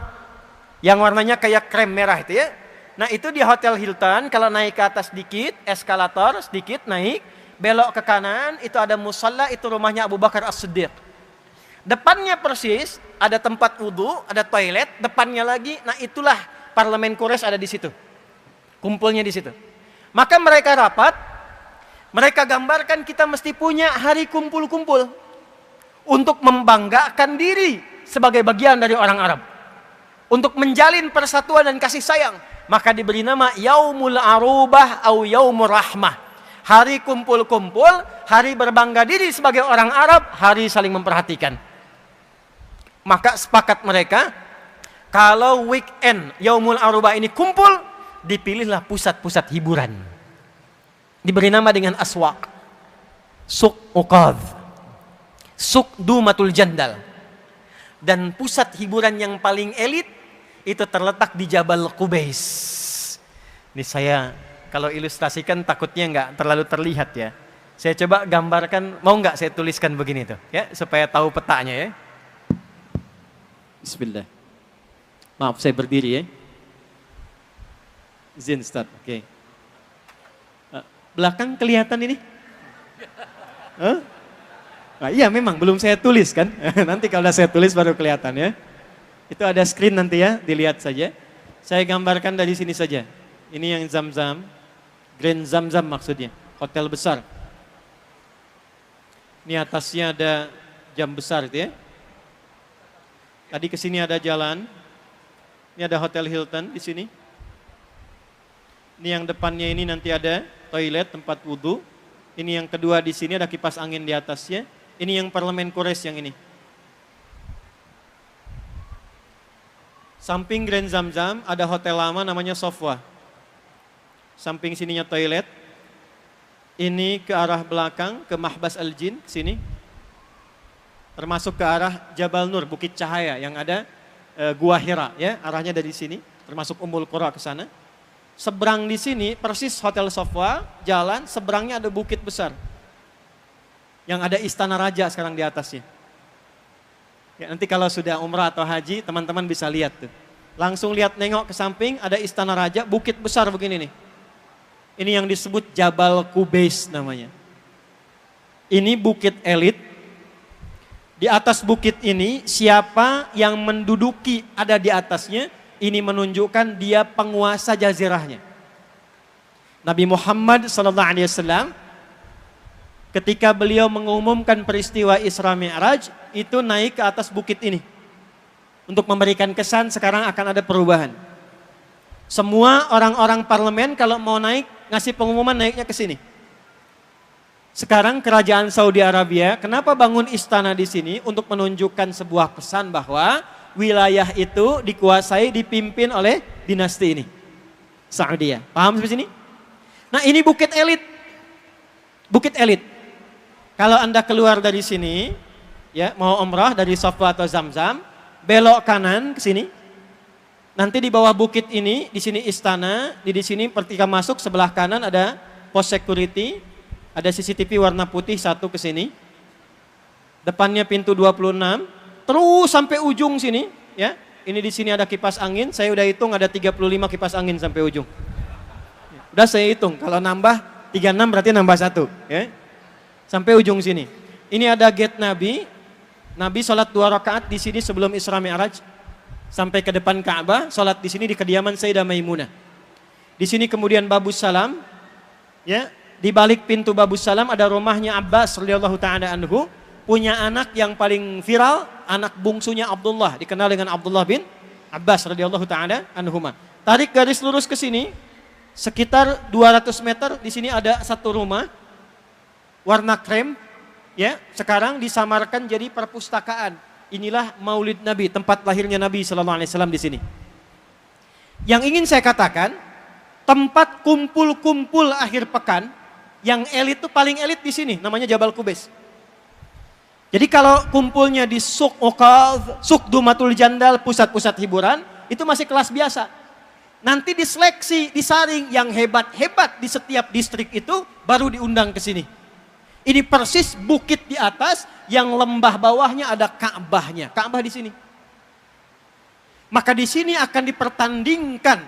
yang warnanya kayak krem merah itu ya. Nah itu di Hotel Hilton, kalau naik ke atas sedikit, eskalator sedikit naik, belok ke kanan, itu ada musalla, itu rumahnya Abu Bakar As-Siddiq. Depannya persis ada tempat wudhu, ada toilet, depannya lagi, nah itulah parlemen Quraisy ada di situ, kumpulnya di situ. Maka mereka rapat, mereka gambarkan kita mesti punya hari kumpul-kumpul untuk membanggakan diri sebagai bagian dari orang Arab, untuk menjalin persatuan dan kasih sayang. Maka diberi nama Yaumul Arubah atau Yaumur Rahmah, hari kumpul-kumpul, hari berbangga diri sebagai orang Arab, hari saling memperhatikan. Maka sepakat mereka, kalau weekend Yaumul Arubah ini kumpul, dipilihlah pusat-pusat hiburan. Diberi nama dengan Aswaq, Suq Uqadh, Suq Dumatul Jandal. Dan pusat hiburan yang paling elit itu terletak di Jabal Qubais. Ini saya kalau ilustrasikan takutnya nggak terlalu terlihat ya. Saya coba gambarkan, mau nggak saya tuliskan begini tuh ya, supaya tahu petanya ya. Bismillah. Maaf saya berdiri ya. Izin start. Oke. Belakang kelihatan ini? Huh? Nah, iya memang belum saya tulis kan. Nanti kalau saya tulis baru kelihatan ya. Itu ada screen nanti ya, dilihat saja. Saya gambarkan dari sini saja. Ini yang Zam-Zam, Grand Zam-Zam maksudnya, hotel besar. Ini atasnya ada jam besar itu ya. Tadi ke sini ada jalan. Ini ada Hotel Hilton di sini. Ini yang depannya ini nanti ada toilet, tempat wudhu. Ini yang kedua di sini ada kipas angin di atasnya. Ini yang parlemen Quraisy yang ini. Samping Grand Zam-Zam ada hotel lama namanya Sofwa. Samping sininya toilet. Ini ke arah belakang ke Mahbas Al-Jin sini. Termasuk ke arah Jabal Nur, Bukit Cahaya yang ada Gua Hira ya, arahnya dari sini, termasuk Ummul Qura ke sana. Seberang di sini persis Hotel Sofwa, jalan seberangnya ada bukit besar. Yang ada istana raja sekarang di atasnya. Ya, nanti kalau sudah umrah atau haji, teman-teman bisa lihat tuh. Langsung lihat nengok ke samping ada istana raja, bukit besar begini nih. Ini yang disebut Jabal Qubais namanya. Ini bukit elit. Di atas bukit ini siapa yang menduduki ada di atasnya, ini menunjukkan dia penguasa jazirahnya. Nabi Muhammad SAW ketika beliau mengumumkan peristiwa Isra Mi'raj itu naik ke atas bukit ini untuk memberikan kesan sekarang akan ada perubahan. Semua orang-orang parlemen kalau mau naik ngasih pengumuman naiknya ke sini. Sekarang kerajaan Saudi Arabia kenapa bangun istana di sini untuk menunjukkan sebuah pesan bahwa wilayah itu dikuasai, dipimpin oleh dinasti ini, Saudi. Paham sampai sini? Nah ini bukit elit. Bukit elit. Kalau Anda keluar dari sini, ya mau umrah dari Sofwa atau Zam-Zam, belok kanan ke sini. Nanti di bawah bukit ini, di sini istana, di sini ketika masuk sebelah kanan ada pos security, ada CCTV warna putih satu ke sini. Depannya pintu 26, terus sampai ujung sini, ya. Ini di sini ada kipas angin, saya udah hitung ada 35 kipas angin sampai ujung. Udah saya hitung, kalau nambah 36 berarti nambah 1, ya. Sampai ujung sini. Ini ada gate Nabi. Nabi sholat 2 rakaat di sini sebelum Isra Mi'raj. Sampai ke depan Ka'bah, sholat di sini di kediaman Sayyidah Maimunah. Di sini kemudian Babus Salam, ya. Di balik pintu Babus Salam ada rumahnya Abbas radhiyallahu ta'ala anhu, punya anak yang paling viral, anak bungsunya Abdullah, dikenal dengan Abdullah bin Abbas radhiyallahu ta'ala anhuma. Tarik garis lurus ke sini, sekitar 200 meter di sini ada satu rumah warna krem ya sekarang disamarkan jadi perpustakaan. Inilah Maulid Nabi, tempat lahirnya Nabi sallallahu alaihi wasallam di sini. Yang ingin saya katakan, tempat kumpul-kumpul akhir pekan yang elit itu paling elit di sini, namanya Jabal Qubais. Jadi kalau kumpulnya di Suk Uqadh, Suk Dumatul Jandal, pusat-pusat hiburan, itu masih kelas biasa. Nanti diseleksi, disaring yang hebat-hebat di setiap distrik itu baru diundang ke sini. Ini persis bukit di atas yang lembah bawahnya ada Ka'bahnya. Ka'bah di sini. Maka di sini akan dipertandingkan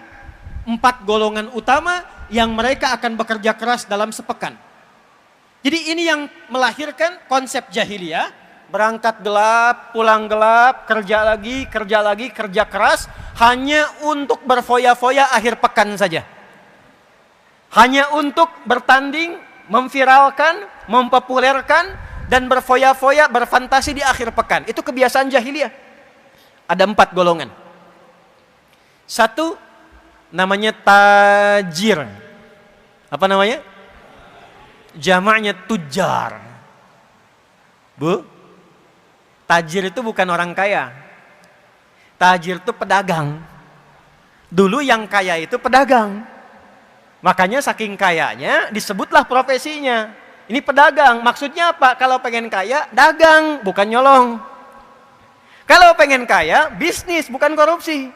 4 golongan utama yang mereka akan bekerja keras dalam sepekan. Jadi ini yang melahirkan konsep jahiliyah, berangkat gelap, pulang gelap, kerja lagi, kerja keras, hanya untuk berfoya-foya akhir pekan saja. Hanya untuk bertanding, memviralkan, mempopulerkan, dan berfoya-foya, berfantasi di akhir pekan. Itu kebiasaan jahiliyah. Ada 4 golongan. 1, namanya tajir. Apa namanya? Jamaknya tujar. Bu, tajir itu bukan orang kaya. Tajir itu pedagang. Dulu yang kaya itu pedagang. Makanya saking kayanya disebutlah profesinya. Ini pedagang. Maksudnya apa? Kalau pengen kaya, dagang, bukan nyolong. Kalau pengen kaya, bisnis, bukan korupsi.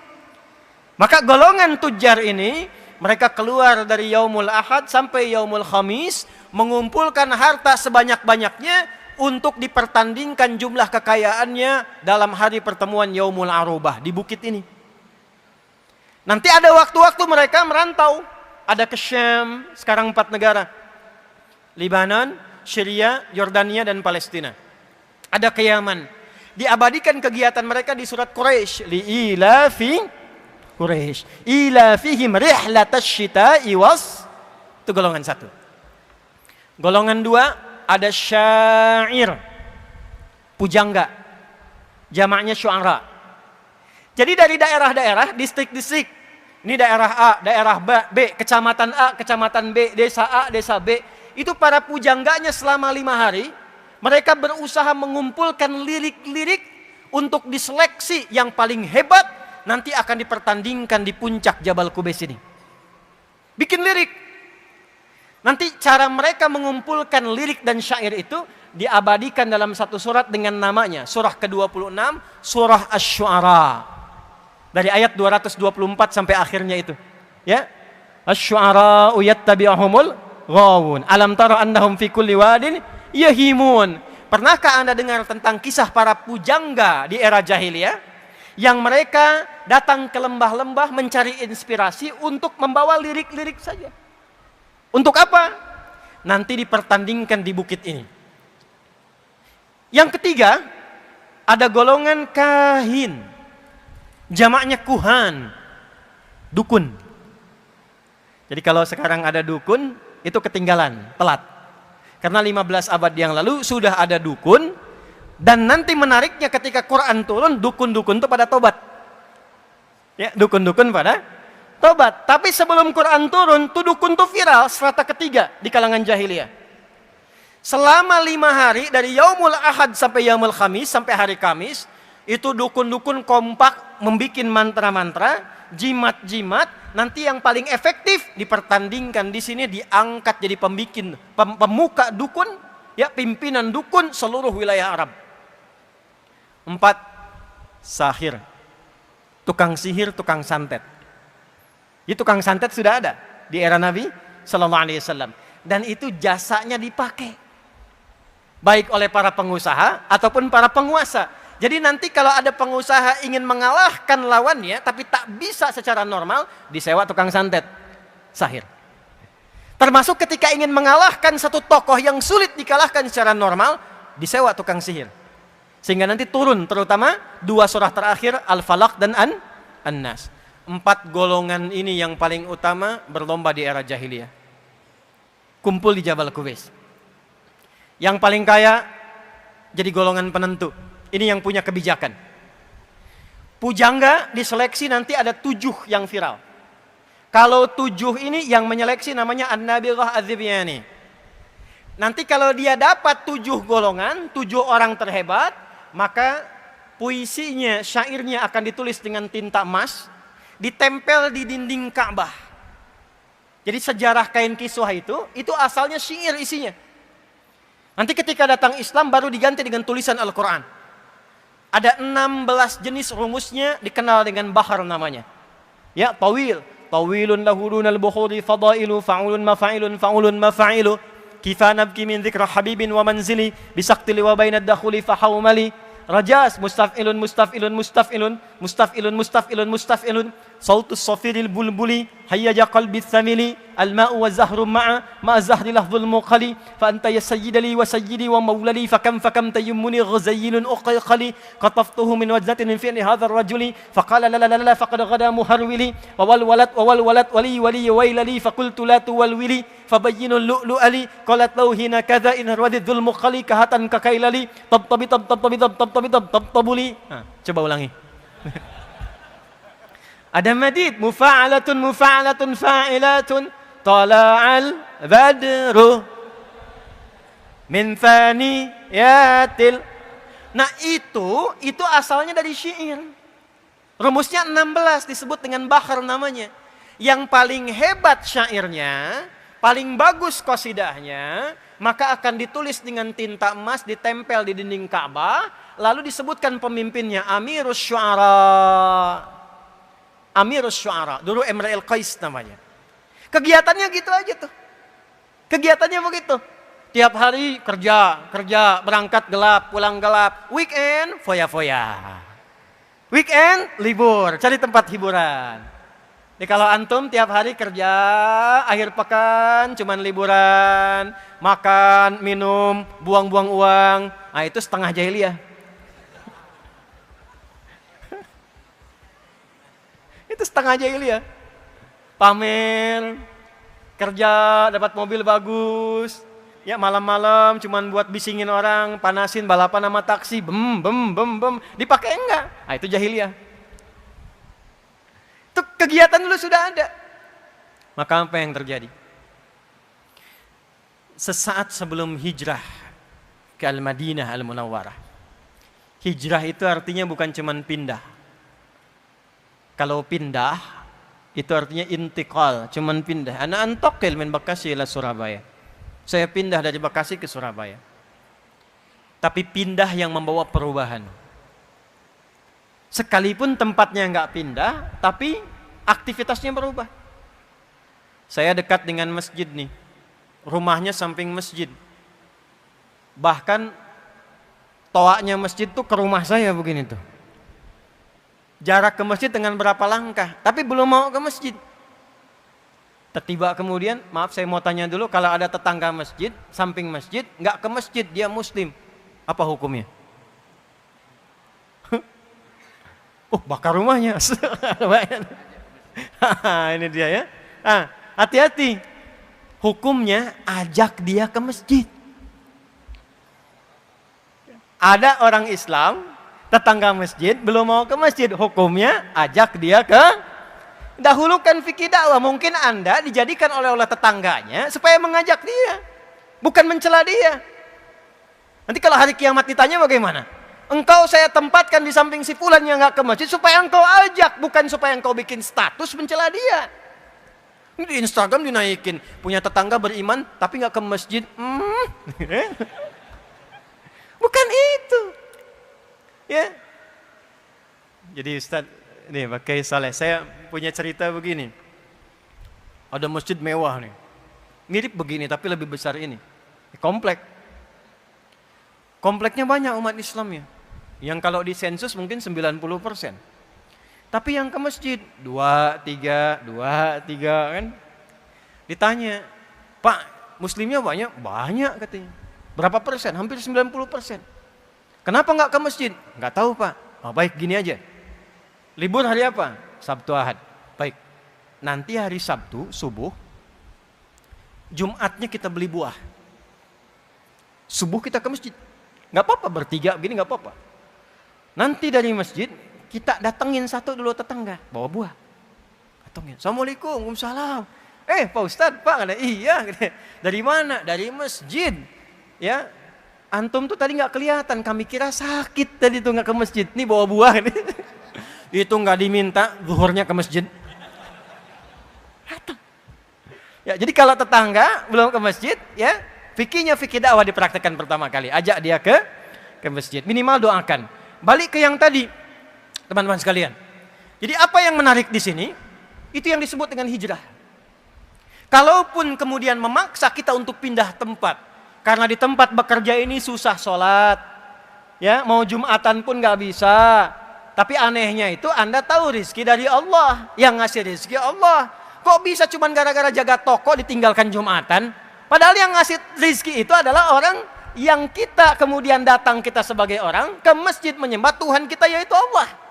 Maka golongan tujar ini, mereka keluar dari Yaumul Ahad sampai Yaumul Khamis, mengumpulkan harta sebanyak-banyaknya untuk dipertandingkan jumlah kekayaannya dalam hari pertemuan Yaumul Arubah di bukit ini. Nanti ada waktu-waktu mereka merantau. Ada ke Syam, sekarang 4 negara. Libanon, Syria, Yordania, dan Palestina. Ada ke Yaman. Diabadikan kegiatan mereka di surat Quraisy. Li'ilafi Quraisy. Ilafihim rihlatash syita'i was. Itu golongan 1. Golongan 2 ada syair, pujangga, jamaknya syu'ara. Jadi dari daerah-daerah, distrik-distrik, ini daerah A, daerah B, kecamatan A, kecamatan B, desa A, desa B, itu para pujangganya selama 5 hari, mereka berusaha mengumpulkan lirik-lirik untuk diseleksi yang paling hebat, nanti akan dipertandingkan di puncak Jabal Qubais ini. Bikin lirik. Nanti cara mereka mengumpulkan lirik dan syair itu diabadikan dalam satu surat dengan namanya. Surah ke-26, Surah Asy-Syu'ara. Dari ayat 224 sampai akhirnya itu. Ya. Asy-Syu'ara yattabi'uhumul ghawun. Alam tara annahum fi kulli wadin yahimun. Pernahkah Anda dengar tentang kisah para pujangga di era jahiliyah? Yang mereka datang ke lembah-lembah mencari inspirasi untuk membawa lirik-lirik saja. Untuk apa? Nanti dipertandingkan di bukit ini. Yang ketiga, ada golongan kahin. Jamaknya kuhan. Dukun. Jadi kalau sekarang ada dukun, itu ketinggalan, telat. Karena 15 abad yang lalu sudah ada dukun. Dan nanti menariknya ketika Quran turun, dukun-dukun itu pada tobat. Ya, dukun-dukun pada tobat. Tapi sebelum Quran turun, tuh dukun tuh viral, strata ketiga di kalangan jahiliyah. Selama 5 hari, dari Yaumul Ahad sampai Yaumul Khamis, sampai hari Kamis, itu dukun-dukun kompak, membikin mantra-mantra, jimat-jimat, nanti yang paling efektif dipertandingkan di sini, diangkat jadi pemuka dukun, ya pimpinan dukun seluruh wilayah Arab. 4, sahir. Tukang sihir, tukang santet. Itu tukang santet sudah ada di era Nabi Sallallahu Alaihi Wasallam, dan itu jasanya dipakai baik oleh para pengusaha ataupun para penguasa. Jadi nanti kalau ada pengusaha ingin mengalahkan lawannya tapi tak bisa secara normal, disewa tukang santet, sahir. Termasuk ketika ingin mengalahkan satu tokoh yang sulit dikalahkan secara normal, disewa tukang sihir. Sehingga nanti turun terutama 2 surah terakhir, Al-Falaq dan An-Nas. 4 golongan ini yang paling utama berlomba di era jahiliyah. Kumpul di Jabal Qubais. Yang paling kaya jadi golongan penentu. Ini yang punya kebijakan. Pujangga diseleksi nanti ada 7 yang viral. Kalau 7 ini yang menyeleksi namanya An-Nabirah Az-Zibyani. Nanti kalau dia dapat 7 golongan, 7 orang terhebat, maka puisinya, syairnya akan ditulis dengan tinta emas, ditempel di dinding Ka'bah. Jadi sejarah kain kiswah itu asalnya syair isinya. Nanti ketika datang Islam baru diganti dengan tulisan Al-Quran. Ada 16 jenis rumusnya, dikenal dengan bahar namanya. Ya, tawil. Tawilun lahurunal bukhuri fadailu fa'ulun mafa'ilun fa'ulun mafa'ilu. Kifa nabki min dzikra habibin wa manzili bisaktili wa bainad dakhuli fahawmali. Rajas, mustaf'ilun mustaf'ilun mustaf'ilun mustaf'ilun mustaf'ilun mustaf'ilun. Sautus safiril bulbuli hayyaja qalbi thamili. Al-ma'u wa zahru ma'a zahri lahzul muqali. Fa anta ya sayyidali wa sayyidi wa mawlali. Fakam tayyumuni ghazayyilun uqayqali. Qataftuhu min wajnatin min fi'li hadha ar-rajuli. Faqala la la la la faqad ghada muharwili. Wa wal walad wali wali wailali. Faqultu la tuwalwili. Fabayyinul lu'lu'ali. Qalat lawhina kadha in harwadidhul muqali. Kahatan kakailali. Tabtabuli. Coba ulangi. Ada madid, mufa'alatun mufa'alatun fa'ilatun tala'al badru min faniyatil. Nah itu asalnya dari syair. Rumusnya 16 disebut dengan bahar namanya. Yang paling hebat syairnya, paling bagus qasidahnya, maka akan ditulis dengan tinta emas, ditempel di dinding Ka'bah, lalu disebutkan pemimpinnya Amirus Syu'ara. Amirus Syu'ara, dulu Imra'il Qais namanya. Kegiatannya gitu aja tuh. Kegiatannya begitu. Tiap hari kerja, berangkat gelap, pulang gelap. Weekend, foya-foya. Weekend, libur, cari tempat hiburan. Jadi kalau antum tiap hari kerja, akhir pekan cuman liburan, makan, minum, buang-buang uang, nah itu setengah jahiliyah. Itu setengah jahiliyah. Pamer, kerja, dapat mobil bagus, ya malam-malam cuman buat bisingin orang, panasin balapan sama taksi, bem, dipakai enggak? Nah itu jahiliyah. Itu kegiatan dulu sudah ada. Maka apa yang terjadi? Sesaat sebelum hijrah ke Al-Madinah Al-Munawwarah. Hijrah itu artinya bukan cuman pindah. Kalau pindah, itu artinya intiqal, cuman pindah. Ana antaqil min Bekasi ila Surabaya. Saya pindah dari Bekasi ke Surabaya. Tapi pindah yang membawa perubahan. Sekalipun tempatnya enggak pindah, tapi aktivitasnya berubah. Saya dekat dengan masjid nih. Rumahnya samping masjid. Bahkan toaknya masjid tuh ke rumah saya begini tuh. Jarak ke masjid dengan berapa langkah, tapi belum mau ke masjid. Tiba kemudian, maaf saya mau tanya dulu, kalau ada tetangga masjid, samping masjid, nggak ke masjid, dia muslim, apa hukumnya? Bakar rumahnya. Ini dia ya. Hati-hati. Hukumnya ajak dia ke masjid. Ada orang Islam tetangga masjid belum mau ke masjid, hukumnya ajak dia ke. Dahulukan fikih dakwah, mungkin Anda dijadikan oleh tetangganya supaya mengajak dia, bukan mencela dia. Nanti kalau hari kiamat ditanya bagaimana? Engkau saya tempatkan di samping si fulan yang enggak ke masjid supaya engkau ajak, bukan supaya engkau bikin status mencela dia. Ini di Instagram dinaikin, punya tetangga beriman tapi enggak ke masjid. Bukan itu. Ya. Jadi Ustaz, nih pakai Saleh, saya punya cerita begini. Ada masjid mewah nih. Mirip begini tapi lebih besar ini. Komplek. Kompleknya banyak umat Islamnya. Yang kalau di sensus mungkin 90%. Tapi yang ke masjid 2, 3 kan. Ditanya, "Pak, muslimnya banyak?" Banyak katanya. Berapa persen? Hampir 90%. Kenapa nggak ke masjid? Nggak tahu Pak. Baik gini aja. Libur hari apa? Sabtu Ahad. Baik. Nanti hari Sabtu subuh, Jumatnya kita beli buah. Subuh kita ke masjid. Nggak apa-apa bertiga begini nggak apa-apa. Nanti dari masjid kita datengin satu dulu tetangga bawa buah. Datengin. Assalamualaikum, waalaikumsalam. Pak Ustadz, Pak, kata, iya. Dari mana? Dari masjid. Ya, antum tuh tadi nggak kelihatan, kami kira sakit tadi tuh nggak ke masjid. Nih bawa buah. Itu nggak diminta, zuhurnya ke masjid. Ya, jadi kalau tetangga belum ke masjid, ya fikihnya fikih dakwah dipraktekkan pertama kali. Ajak dia ke masjid. Minimal doakan. Balik ke yang tadi, teman-teman sekalian. Jadi apa yang menarik di sini? Itu yang disebut dengan hijrah. Kalaupun kemudian memaksa kita untuk pindah tempat, karena di tempat bekerja ini susah sholat, ya mau Jumatan pun nggak bisa. Tapi anehnya itu Anda tahu rizki dari Allah, yang ngasih rizki Allah. Kok bisa cuman gara-gara jaga toko ditinggalkan Jumatan? Padahal yang ngasih rizki itu adalah orang yang kita kemudian datang kita sebagai orang ke masjid menyembah Tuhan kita, yaitu Allah.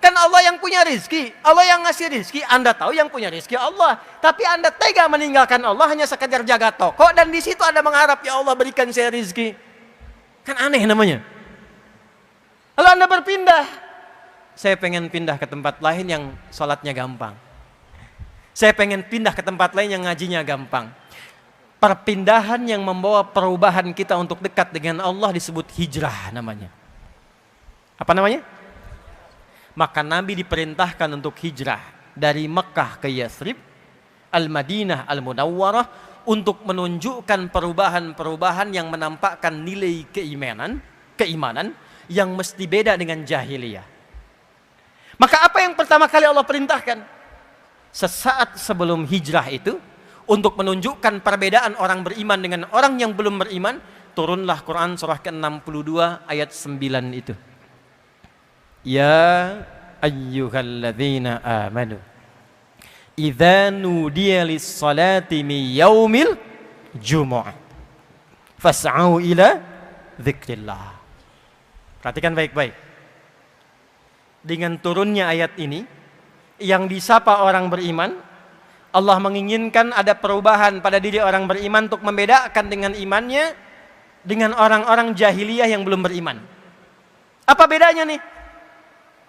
Kan Allah yang punya rizki, Allah yang ngasih rizki. Anda tahu yang punya rizki Allah, tapi Anda tega meninggalkan Allah hanya sekedar jaga toko, dan di situ Anda mengharap, ya Allah berikan saya rizki. Kan aneh namanya. Lalu Anda berpindah, saya pengen pindah ke tempat lain yang sholatnya gampang. Saya pengen pindah ke tempat lain yang ngajinya gampang. Perpindahan yang membawa perubahan kita untuk dekat dengan Allah disebut hijrah namanya. Apa namanya? Maka Nabi diperintahkan untuk hijrah dari Mekah ke Yathrib, Al-Madinah Al-Munawwarah, untuk menunjukkan perubahan-perubahan yang menampakkan nilai keimanan yang mesti beda dengan jahiliyah. Maka apa yang pertama kali Allah perintahkan? Sesaat sebelum hijrah itu, untuk menunjukkan perbedaan orang beriman dengan orang yang belum beriman, turunlah Quran surah ke-62 ayat 9 itu. Ya ayyuhalladzina amanu idza nudiya lis-salati min yaumil jumu'ah fas'au ila dzikrillah. Perhatikan baik-baik. Dengan turunnya ayat ini yang disapa orang beriman, Allah menginginkan ada perubahan pada diri orang beriman untuk membedakan dengan imannya dengan orang-orang jahiliyah yang belum beriman. Apa bedanya nih?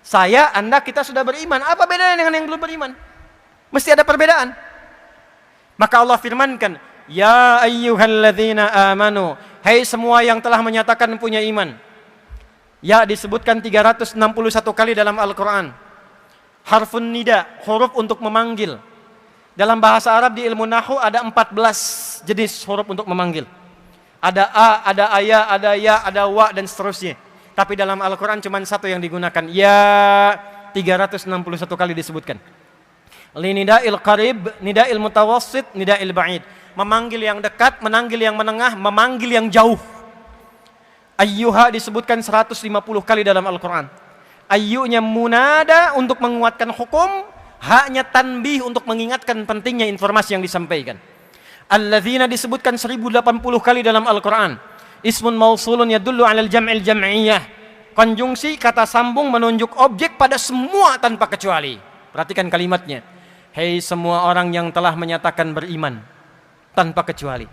Saya, Anda, kita sudah beriman. Apa bedanya dengan yang belum beriman? Mesti ada perbedaan. Maka Allah firmankan, ya ayyuhalladzina amanu, hai semua yang telah menyatakan punya iman. Ya disebutkan 361 kali dalam Al-Quran. Harfun nida, huruf untuk memanggil. Dalam bahasa Arab di ilmu Nahwu ada 14 jenis huruf untuk memanggil. Ada a, ada aya, ada ya, ada wa, dan seterusnya. Tapi dalam Al-Quran cuma satu yang digunakan. Ya 361 kali disebutkan. Li nida'il qarib, nida'il mutawassit, nida'il ba'id. Memanggil yang dekat, memanggil yang menengah, memanggil yang jauh. Ayyuha disebutkan 150 kali dalam Al-Quran. Ayyunya munada untuk menguatkan hukum, haknya tanbih untuk mengingatkan pentingnya informasi yang disampaikan. Alladzina disebutkan 1080 kali dalam Al-Quran. Ismun mausulun yadullu alal jam'il jam'iyah. Konjungsi kata sambung menunjuk objek pada semua tanpa kecuali. Perhatikan kalimatnya. Hei semua orang yang telah menyatakan beriman tanpa kecuali.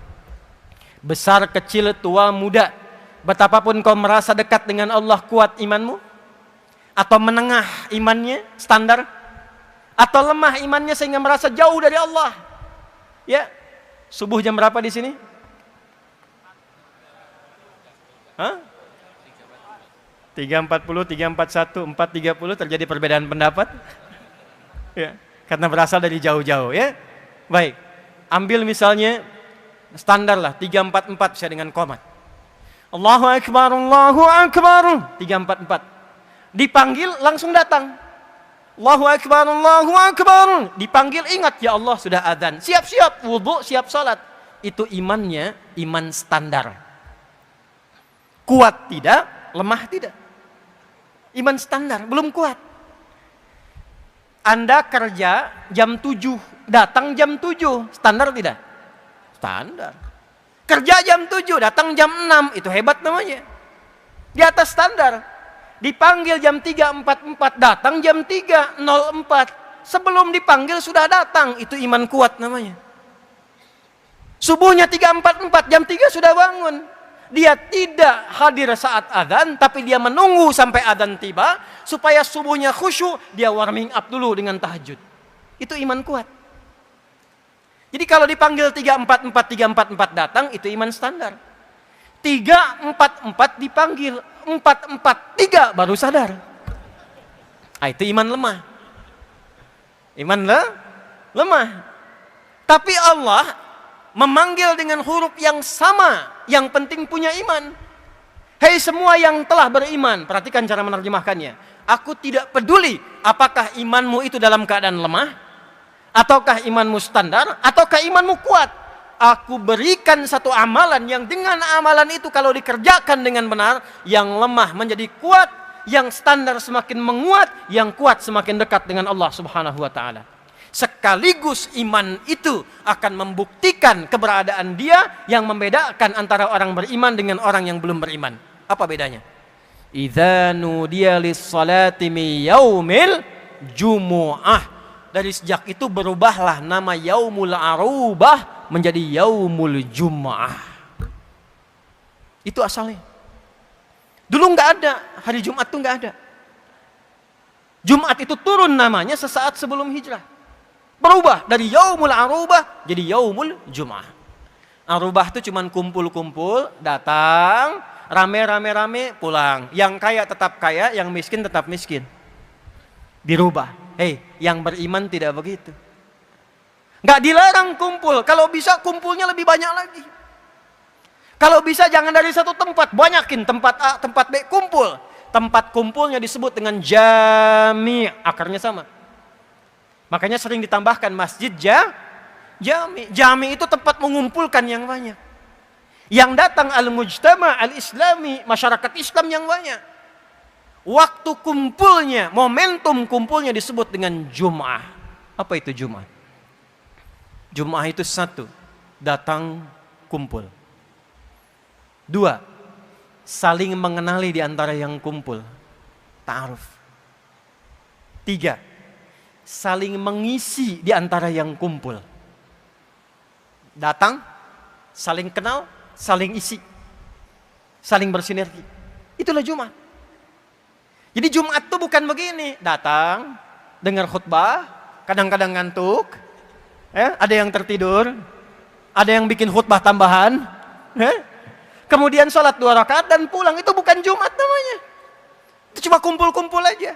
Besar, kecil, tua, muda. Betapapun kau merasa dekat dengan Allah, kuat imanmu, atau menengah imannya, standar, atau lemah imannya sehingga merasa jauh dari Allah. Ya, subuh jam berapa di sini? 3.40, 3.41, 4.30 terjadi perbedaan pendapat. Ya, karena berasal dari jauh-jauh, ya. Baik. Ambil misalnya standar lah 3.44 bisa dengan komat. Allahu akbar, Allahu akbar. 3.44. Dipanggil langsung datang. Allahu akbar, Allahu akbar. Dipanggil ingat, ya Allah sudah adzan. Siap-siap wudu, siap salat. Itu imannya iman standar. Kuat tidak, lemah tidak. Iman standar, belum kuat. Anda kerja jam 7, datang jam 7, standar tidak? Standar. Kerja jam 7, datang jam 6, itu hebat namanya. Di atas standar. Dipanggil jam 3.44, datang jam 3.04. Sebelum dipanggil sudah datang, itu iman kuat namanya. Subuhnya 3.44, jam 3 sudah bangun. Dia tidak hadir saat adzan, tapi dia menunggu sampai adzan tiba supaya subuhnya khusyuk, dia warming up dulu dengan tahajud. Itu iman kuat. Jadi kalau dipanggil 344 datang, itu iman standar. 344 dipanggil, 443 baru sadar. Itu iman lemah. Iman lemah. Tapi Allah memanggil dengan huruf yang sama, yang penting punya iman. Hei semua yang telah beriman, perhatikan cara menerjemahkannya. Aku tidak peduli apakah imanmu itu dalam keadaan lemah, ataukah imanmu standar, ataukah imanmu kuat. Aku berikan satu amalan yang dengan amalan itu kalau dikerjakan dengan benar, yang lemah menjadi kuat, yang standar semakin menguat, yang kuat semakin dekat dengan Allah Subhanahu wa taala. Sekaligus iman itu akan membuktikan keberadaan dia yang membedakan antara orang beriman dengan orang yang belum beriman. Apa bedanya? Idza nudiya lis-salati min yaumil jumu'ah. Dari sejak itu berubahlah nama Yaumul Arubah menjadi Yaumul Jum'ah. Itu asalnya. Dulu nggak ada, hari Jumat tuh nggak ada. Jumat itu turun namanya sesaat sebelum hijrah. Berubah dari Yaumul Arubah jadi Yaumul Jum'ah. Arubah itu cuman kumpul-kumpul, datang, rame-rame pulang. Yang kaya tetap kaya, yang miskin tetap miskin. Dirubah. Hei, yang beriman tidak begitu. Nggak dilarang kumpul. Kalau bisa kumpulnya lebih banyak lagi. Kalau bisa jangan dari satu tempat, banyakin tempat A, tempat B, kumpul. Tempat kumpulnya disebut dengan jami, akarnya sama. Makanya sering ditambahkan masjid jami. Jami itu tempat mengumpulkan yang banyak. Yang datang al-mujtama al-islami, masyarakat Islam yang banyak. Waktu kumpulnya, momentum kumpulnya disebut dengan Jum'ah. Apa itu Jum'ah? Jum'ah itu satu, datang kumpul. Dua, saling mengenali di antara yang kumpul. Ta'aruf. Tiga, saling mengisi di antara yang kumpul. Datang, saling kenal, saling isi. Saling bersinergi. Itulah Jumat. Jadi Jumat itu bukan begini. Datang, dengar khutbah, kadang-kadang ngantuk. Ada yang tertidur. Ada yang bikin khutbah tambahan. Kemudian sholat 2 rakaat dan pulang. Itu bukan Jumat namanya. Itu cuma kumpul-kumpul aja.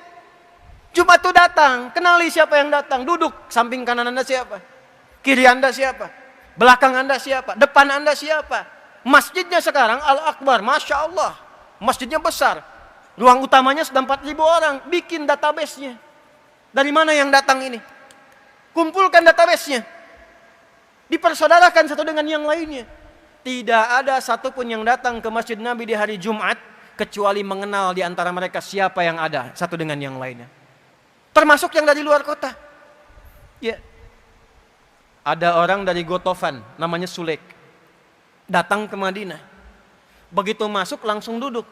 Jumat itu datang, kenali siapa yang datang. Duduk, samping kanan Anda siapa? Kiri Anda siapa? Belakang Anda siapa? Depan Anda siapa? Masjidnya sekarang Al-Akbar, Masya Allah. Masjidnya besar. Ruang utamanya sudah 4.000 orang. Bikin database-nya. Dari mana yang datang ini? Kumpulkan database-nya. Dipersaudarakan satu dengan yang lainnya. Tidak ada satupun yang datang ke Masjid Nabi di hari Jumat kecuali mengenal di antara mereka siapa yang ada satu dengan yang lainnya. Termasuk yang dari luar kota. Ya. Ada orang dari Gotofan, namanya Sulek. Datang ke Madinah. Begitu masuk langsung duduk.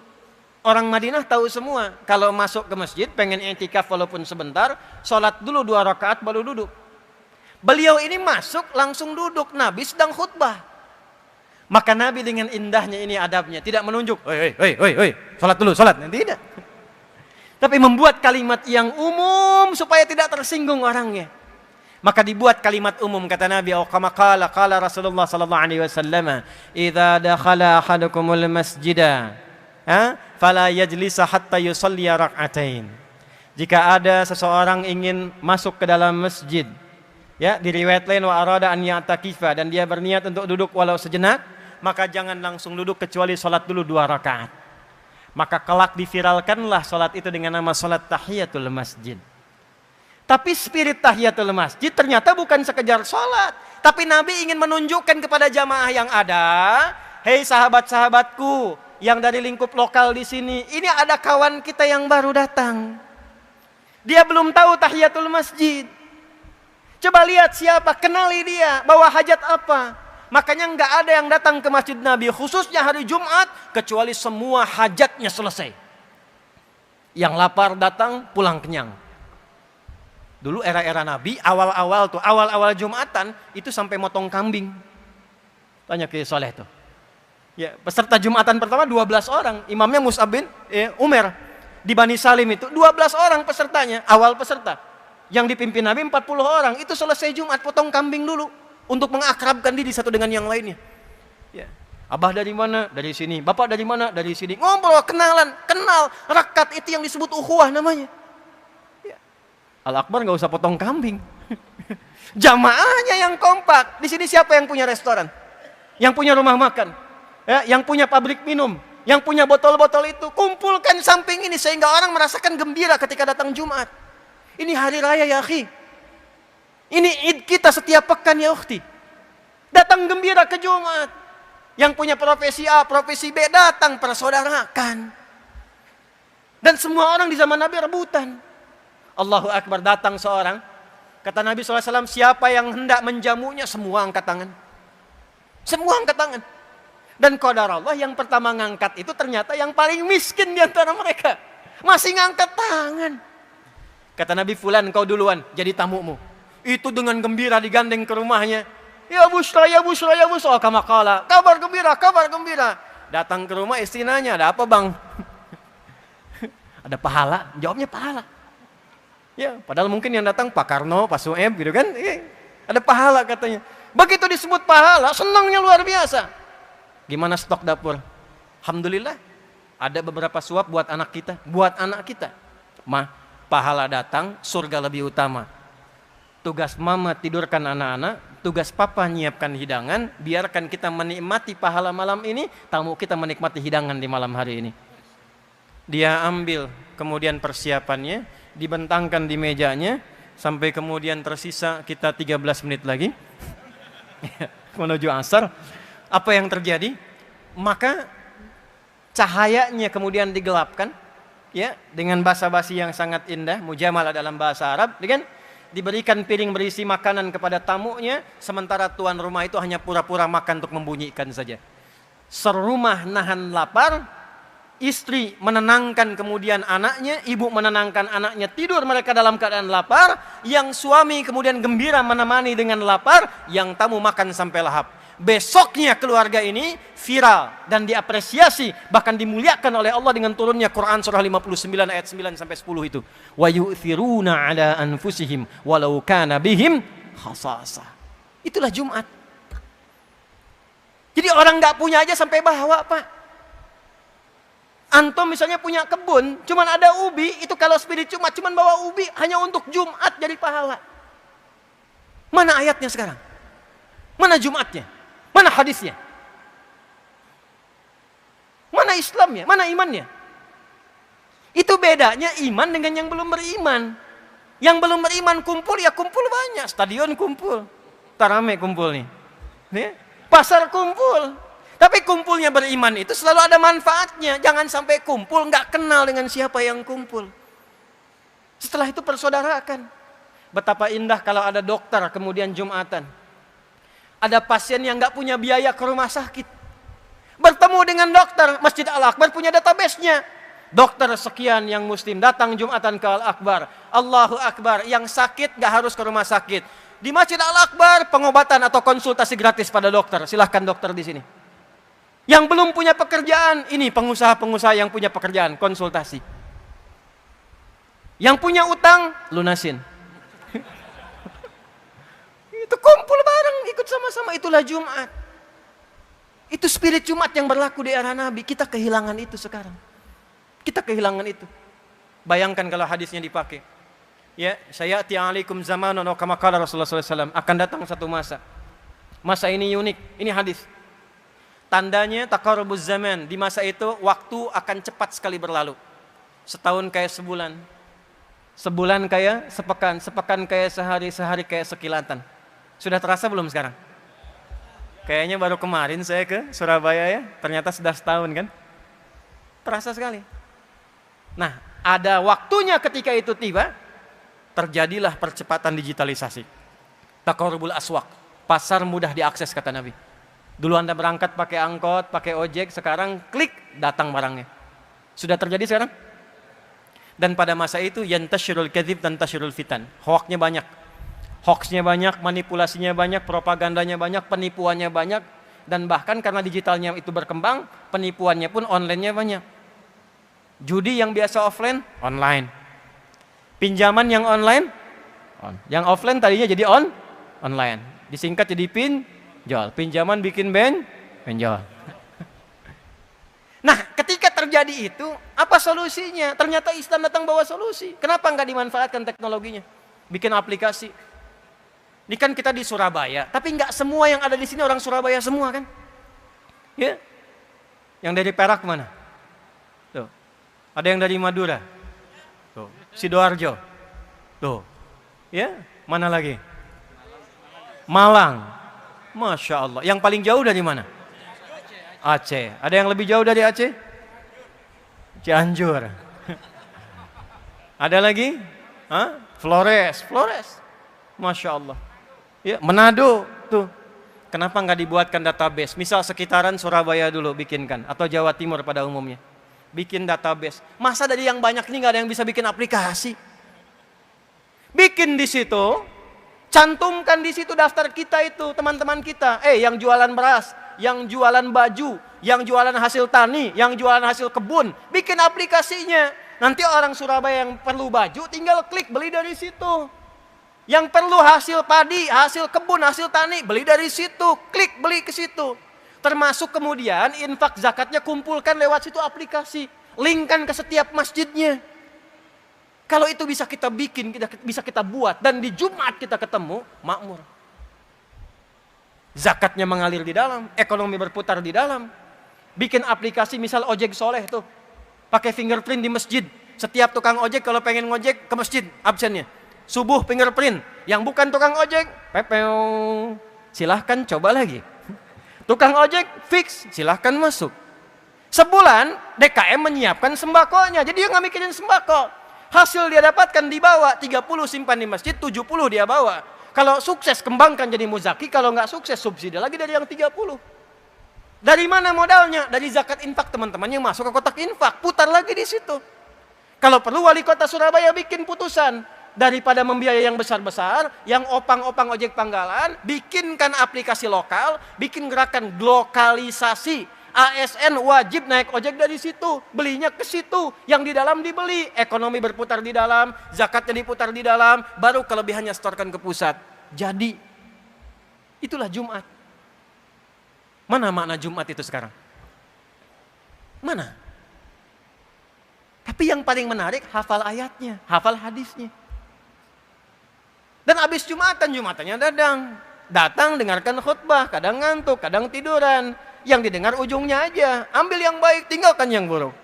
Orang Madinah tahu semua. Kalau masuk ke masjid, pengen i'tikaf walaupun sebentar, sholat dulu 2 rakaat baru duduk. Beliau ini masuk langsung duduk. Nabi sedang khutbah. Maka Nabi dengan indahnya ini adabnya. Tidak menunjuk, hei, sholat dulu, sholat. Tidak. Tapi membuat kalimat yang umum supaya tidak tersinggung orangnya. Maka dibuat kalimat umum, kata Nabi, kama qala Rasulullah sallallahu alaihi wasallam, idza dakhala ahadukumul masjida, fala yajlisa hatta yusalli rak'atain. Jika ada seseorang ingin masuk ke dalam masjid, ya, di riwayat lain wa arada an ya'takifa, dan dia berniat untuk duduk walau sejenak, maka jangan langsung duduk kecuali salat dulu 2 rakaat. Maka kelak diviralkanlah salat itu dengan nama salat tahiyatul masjid. Tapi spirit tahiyatul masjid ternyata bukan sekedar salat, tapi Nabi ingin menunjukkan kepada jamaah yang ada, hei sahabat-sahabatku yang dari lingkup lokal di sini, ini ada kawan kita yang baru datang. Dia belum tahu tahiyatul masjid. Coba lihat siapa, kenali dia, bawa hajat apa. Makanya nggak ada yang datang ke masjid Nabi, khususnya hari Jumat, kecuali semua hajatnya selesai. Yang lapar datang, pulang kenyang. Dulu era-era Nabi, awal-awal Jumatan, itu sampai motong kambing. Tanya ke Soleh tuh. Ya, peserta Jumatan pertama 12 orang, imamnya Mus'ab bin Umair. Di Bani Salim itu 12 orang pesertanya, awal peserta. Yang dipimpin Nabi 40 orang, itu selesai Jumat potong kambing dulu. untuk mengakrabkan diri satu dengan yang lainnya. Ya. Abah dari mana? Dari sini. Bapak dari mana? Dari sini. Ngobrol, kenalan, kenal, rekat, itu yang disebut ukhuwah namanya. Ya. Al-Akbar nggak usah potong kambing. Jamaahnya yang kompak. Di sini siapa yang punya restoran? Yang punya rumah makan? Ya, yang punya pabrik minum? Yang punya botol-botol itu? Kumpulkan samping ini sehingga orang merasakan gembira ketika datang Jumat. Ini hari raya ya akhi. Ini Id kita setiap pekan ya ukhti. Datang gembira ke Jumat. Yang punya profesi A, profesi B datang persaudarakan. Dan semua orang di zaman Nabi rebutan. Allahu Akbar, datang seorang. Kata Nabi SAW, siapa yang hendak menjamunya, semua angkat tangan. Semua angkat tangan. Dan qadar Allah yang pertama ngangkat itu ternyata yang paling miskin di antara mereka. Masih ngangkat tangan. Kata Nabi, fulan kau duluan jadi tamumu. Itu dengan gembira digandeng ke rumahnya. Ya busra, ya busra, ya busra. Kamakala, kabar gembira, kabar gembira. Datang ke rumah istri nanya, ada apa bang? Ada pahala? Jawabnya pahala. Ya, padahal mungkin yang datang Pak Karno, Pak Sueb gitu kan. Ada pahala katanya. Begitu disebut pahala, senangnya luar biasa. Gimana stok dapur? Alhamdulillah, ada beberapa suap buat anak kita. Buat anak kita. Pahala datang, surga lebih utama. Tugas mama tidurkan anak-anak, tugas papa nyiapkan hidangan, biarkan kita menikmati pahala malam ini, tamu kita menikmati hidangan di malam hari ini. Dia ambil kemudian persiapannya, dibentangkan di mejanya, sampai kemudian tersisa kita 13 menit lagi menuju asar. Apa yang terjadi? Maka cahayanya kemudian digelapkan, ya, dengan basa-basi yang sangat indah, mujamalah dalam bahasa Arab, kan? Diberikan piring berisi makanan kepada tamunya, sementara tuan rumah itu hanya pura-pura makan untuk membunyikan saja. Serumah nahan lapar, istri menenangkan kemudian anaknya, ibu menenangkan anaknya, tidur mereka dalam keadaan lapar, yang suami kemudian gembira menemani dengan lapar, yang tamu makan sampai lahap. Besoknya keluarga ini viral dan diapresiasi, bahkan dimuliakan oleh Allah dengan turunnya Quran surah 59 ayat 9 sampai 10 itu. Wa yu'thiruna ala anfusihim walau kana bihim khasasah. Itulah Jumat. Jadi orang nggak punya aja sampai bawa, Pak. Antum misalnya punya kebun, cuman ada ubi, itu kalau spirit Jumat cuman bawa ubi hanya untuk Jumat jadi pahala. Mana ayatnya sekarang? Mana Jumatnya? Mana hadisnya? Mana Islamnya? Mana imannya? Itu bedanya iman dengan yang belum beriman. Yang belum beriman kumpul, ya kumpul banyak. Stadion kumpul. Tarame kumpul nih. Pasar kumpul. Tapi kumpulnya beriman itu selalu ada manfaatnya. Jangan sampai kumpul nggak kenal dengan siapa yang kumpul. Setelah itu persaudarakan. Betapa indah kalau ada dokter kemudian Jumatan. Ada pasien yang nggak punya biaya ke rumah sakit. Bertemu dengan dokter, Masjid Al-Akbar punya database-nya. Dokter sekian yang muslim datang Jumatan ke Al-Akbar. Allahu Akbar, yang sakit nggak harus ke rumah sakit. Di Masjid Al-Akbar pengobatan atau konsultasi gratis pada dokter. Silahkan dokter di sini. Yang belum punya pekerjaan, ini pengusaha-pengusaha yang punya pekerjaan, konsultasi. Yang punya utang, lunasin. Itu kumpul bareng, ikut sama-sama, itulah Jumat. Itu spirit Jumat yang berlaku di era Nabi. Kita kehilangan itu sekarang. Kita kehilangan itu. Bayangkan kalau hadisnya dipakai. Ya, sayati alaikum zamanun wa kama qala Rasulullah SAW, akan datang satu masa. Masa ini unik, ini hadis. Tandanya taqarrubuz zaman, di masa itu waktu akan cepat sekali berlalu. Setahun kayak sebulan. Sebulan kayak sepekan, sepekan kayak sehari, sehari kayak sekilatan. Sudah terasa belum sekarang? Kayaknya baru kemarin saya ke Surabaya ya, ternyata sudah setahun kan? Terasa sekali. Nah, ada waktunya ketika itu tiba, terjadilah percepatan digitalisasi. Taqarrubul aswaq, pasar mudah diakses kata Nabi. Dulu Anda berangkat pakai angkot, pakai ojek, sekarang klik datang barangnya. Sudah terjadi sekarang? Dan pada masa itu yantashirul kadzib dan tashirul fitan. Hoaxnya banyak. Hoaxnya banyak, manipulasinya banyak, propagandanya banyak, penipuannya banyak, dan bahkan karena digitalnya itu berkembang, penipuannya pun online-nya banyak. Judi yang biasa offline, online. Pinjaman yang online, yang offline tadinya jadi online. disingkat jadi pinjol. Pinjaman bikin benjol. Nah, ketika terjadi itu, apa solusinya? Ternyata Islam datang bawa solusi. Kenapa nggak dimanfaatkan teknologinya? Bikin aplikasi. Ini kan kita di Surabaya, tapi nggak semua yang ada di sini orang Surabaya semua kan? Ya, yang dari Perak mana? Tuh, ada yang dari Madura, tuh, Sidoarjo, tuh, ya, mana lagi? Malang, Masya Allah. Yang paling jauh dari mana? Aceh. Ada yang lebih jauh dari Aceh? Cianjur. Ada lagi? Hah? Flores. Masya Allah. Ya, Manado tuh. Kenapa nggak dibuatkan database? Misal sekitaran Surabaya dulu bikinkan, atau Jawa Timur pada umumnya. Bikin database. Masa dari yang banyak ini nggak ada yang bisa bikin aplikasi? Bikin di situ, cantumkan di situ daftar kita itu, teman-teman kita. Yang jualan beras, yang jualan baju, yang jualan hasil tani, yang jualan hasil kebun, bikin aplikasinya. Nanti orang Surabaya yang perlu baju tinggal klik beli dari situ. Yang perlu hasil padi, hasil kebun, hasil tani, beli dari situ, klik beli ke situ. Termasuk kemudian infak zakatnya kumpulkan lewat situ aplikasi, linkkan ke setiap masjidnya. Kalau itu bisa kita bikin, bisa kita buat, dan di Jumat kita ketemu, makmur. Zakatnya mengalir di dalam, ekonomi berputar di dalam. Bikin aplikasi misal ojek soleh tuh, pakai fingerprint di masjid. Setiap tukang ojek kalau pengen ngojek ke masjid, absennya. Subuh fingerprint, yang bukan tukang ojek, pepeo, silahkan coba lagi. Tukang ojek fix, silahkan masuk. Sebulan DKM menyiapkan sembakonya, jadi dia nggak mikirin sembako. Hasil dia dapatkan dibawa, 30 simpan di masjid, 70 dia bawa. Kalau sukses kembangkan jadi muzaki, kalau nggak sukses subsidi lagi dari yang 30. Dari mana modalnya? Dari zakat infak teman-teman yang masuk ke kotak infak, putar lagi di situ. Kalau perlu wali kota Surabaya bikin putusan, daripada membiayai yang besar-besar, yang opang-opang ojek panggalan, bikinkan aplikasi lokal, bikin gerakan lokalisasi. ASN wajib naik ojek dari situ, belinya ke situ, yang di dalam dibeli, ekonomi berputar di dalam, zakatnya diputar di dalam, baru kelebihannya setorkan ke pusat. Jadi, itulah Jumat. Mana makna Jumat itu sekarang? Mana? Tapi yang paling menarik, hafal ayatnya, hafal hadisnya. Dan habis Jumatannya datang dengarkan khutbah, kadang ngantuk, kadang tiduran. Yang didengar ujungnya aja, ambil yang baik, tinggalkan yang buruk.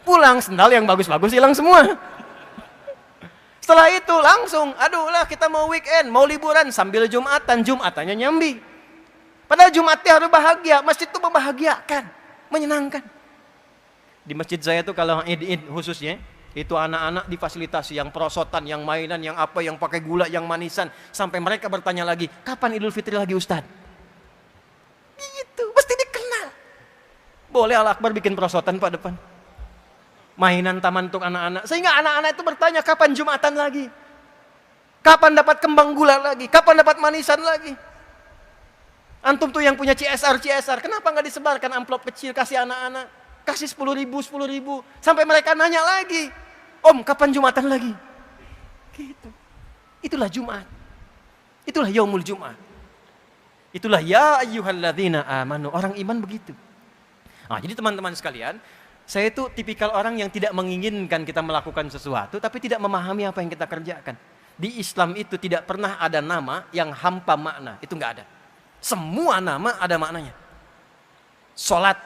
Pulang sendal yang bagus-bagus hilang semua. Setelah itu langsung, aduh lah kita mau weekend, mau liburan sambil Jumatannya nyambi. Padahal Jumatnya harus bahagia, masjid itu membahagiakan, menyenangkan. Di masjid saya tuh kalau Id khususnya, itu anak-anak difasilitasi yang perosotan, yang mainan, yang apa, yang pakai gula, yang manisan. Sampai mereka bertanya lagi, kapan Idul Fitri lagi Ustadz? Gitu, mesti dikenal. Boleh Allah Akbar bikin perosotan Pak depan. Mainan taman untuk anak-anak. Sehingga anak-anak itu bertanya, kapan Jumatan lagi? Kapan dapat kembang gula lagi? Kapan dapat manisan lagi? Antum tuh yang punya CSR, kenapa nggak disebarkan amplop kecil kasih anak-anak? Kasih 10.000. Sampai mereka nanya lagi, Om kapan Jumatan lagi? Gitu. Itulah Jumat. Itulah Yaumul Jumat. Itulah ya ayyuhalladzina amanu. Orang iman begitu. Nah, jadi teman-teman sekalian, saya itu tipikal orang yang tidak menginginkan kita melakukan sesuatu, tapi tidak memahami apa yang kita kerjakan. Di Islam itu tidak pernah ada nama yang hampa makna. Itu nggak ada. Semua nama ada maknanya. Salat,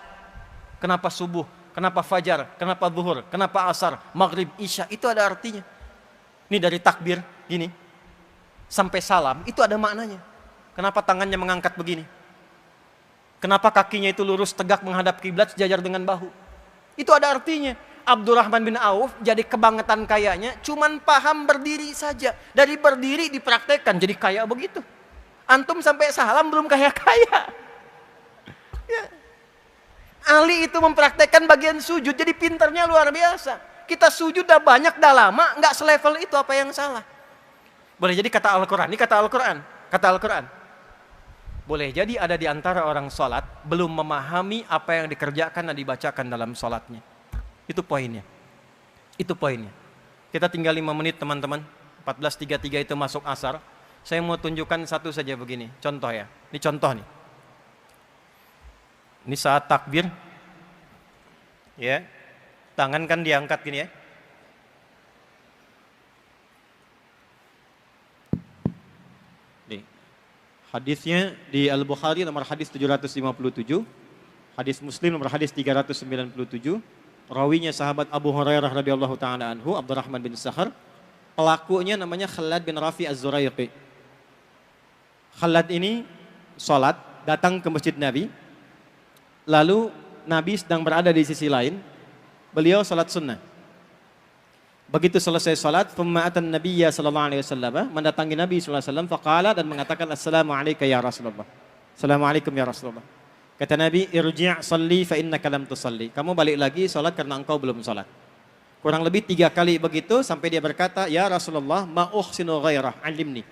kenapa subuh, kenapa fajar, kenapa zuhur, kenapa asar, maghrib, isya, itu ada artinya. Ini dari takbir, gini, sampai salam, itu ada maknanya. Kenapa tangannya mengangkat begini? Kenapa kakinya itu lurus tegak menghadap kiblat sejajar dengan bahu? Itu ada artinya. Abdurrahman bin Auf jadi kebangetan kayanya, cuman paham berdiri saja. Dari berdiri dipraktekkan jadi kaya begitu. Antum sampai salam belum kaya-kaya. Ya. Ali itu mempraktekkan bagian sujud, jadi pintarnya luar biasa. Kita sujud dah banyak, dah lama, nggak selevel itu, apa yang salah? Boleh jadi kata Al-Quran, ini kata Al-Quran. Boleh jadi ada di antara orang sholat belum memahami apa yang dikerjakan dan dibacakan dalam sholatnya. Itu poinnya. Kita tinggal 5 menit teman-teman. 14.33 itu masuk asar. Saya mau tunjukkan satu saja begini, contoh ya. Ini contoh nih. Ini saat takbir, ya, tangan kan diangkat gini ya. Nih, hadisnya di Al-Bukhari nomor hadis 757, hadis Muslim nomor hadis 397, rawinya sahabat Abu Hurairah radhiyallahu taala anhu, Abdurrahman bin Sakhar, pelakunya namanya Khalad bin Rafi Az-Zuraiqi. Khalad ini sholat, datang ke masjid Nabi. Lalu Nabi sedang berada di sisi lain, beliau salat sunnah. Begitu selesai salat, pema'atan Nabiyya sallallahu alaihi wasallam, mendatangi Nabi sallallahu alaihi wasallam, faqala, dan mengatakan, Assalamualaikum ya Rasulullah. Assalamualaikum ya Rasulullah. Kata Nabi, irji' salli fa innaka lam tusalli. Kamu balik lagi salat karena engkau belum salat. Kurang lebih 3 kali begitu sampai dia berkata, ya Rasulullah, ma uhsinu ghairah, alimni.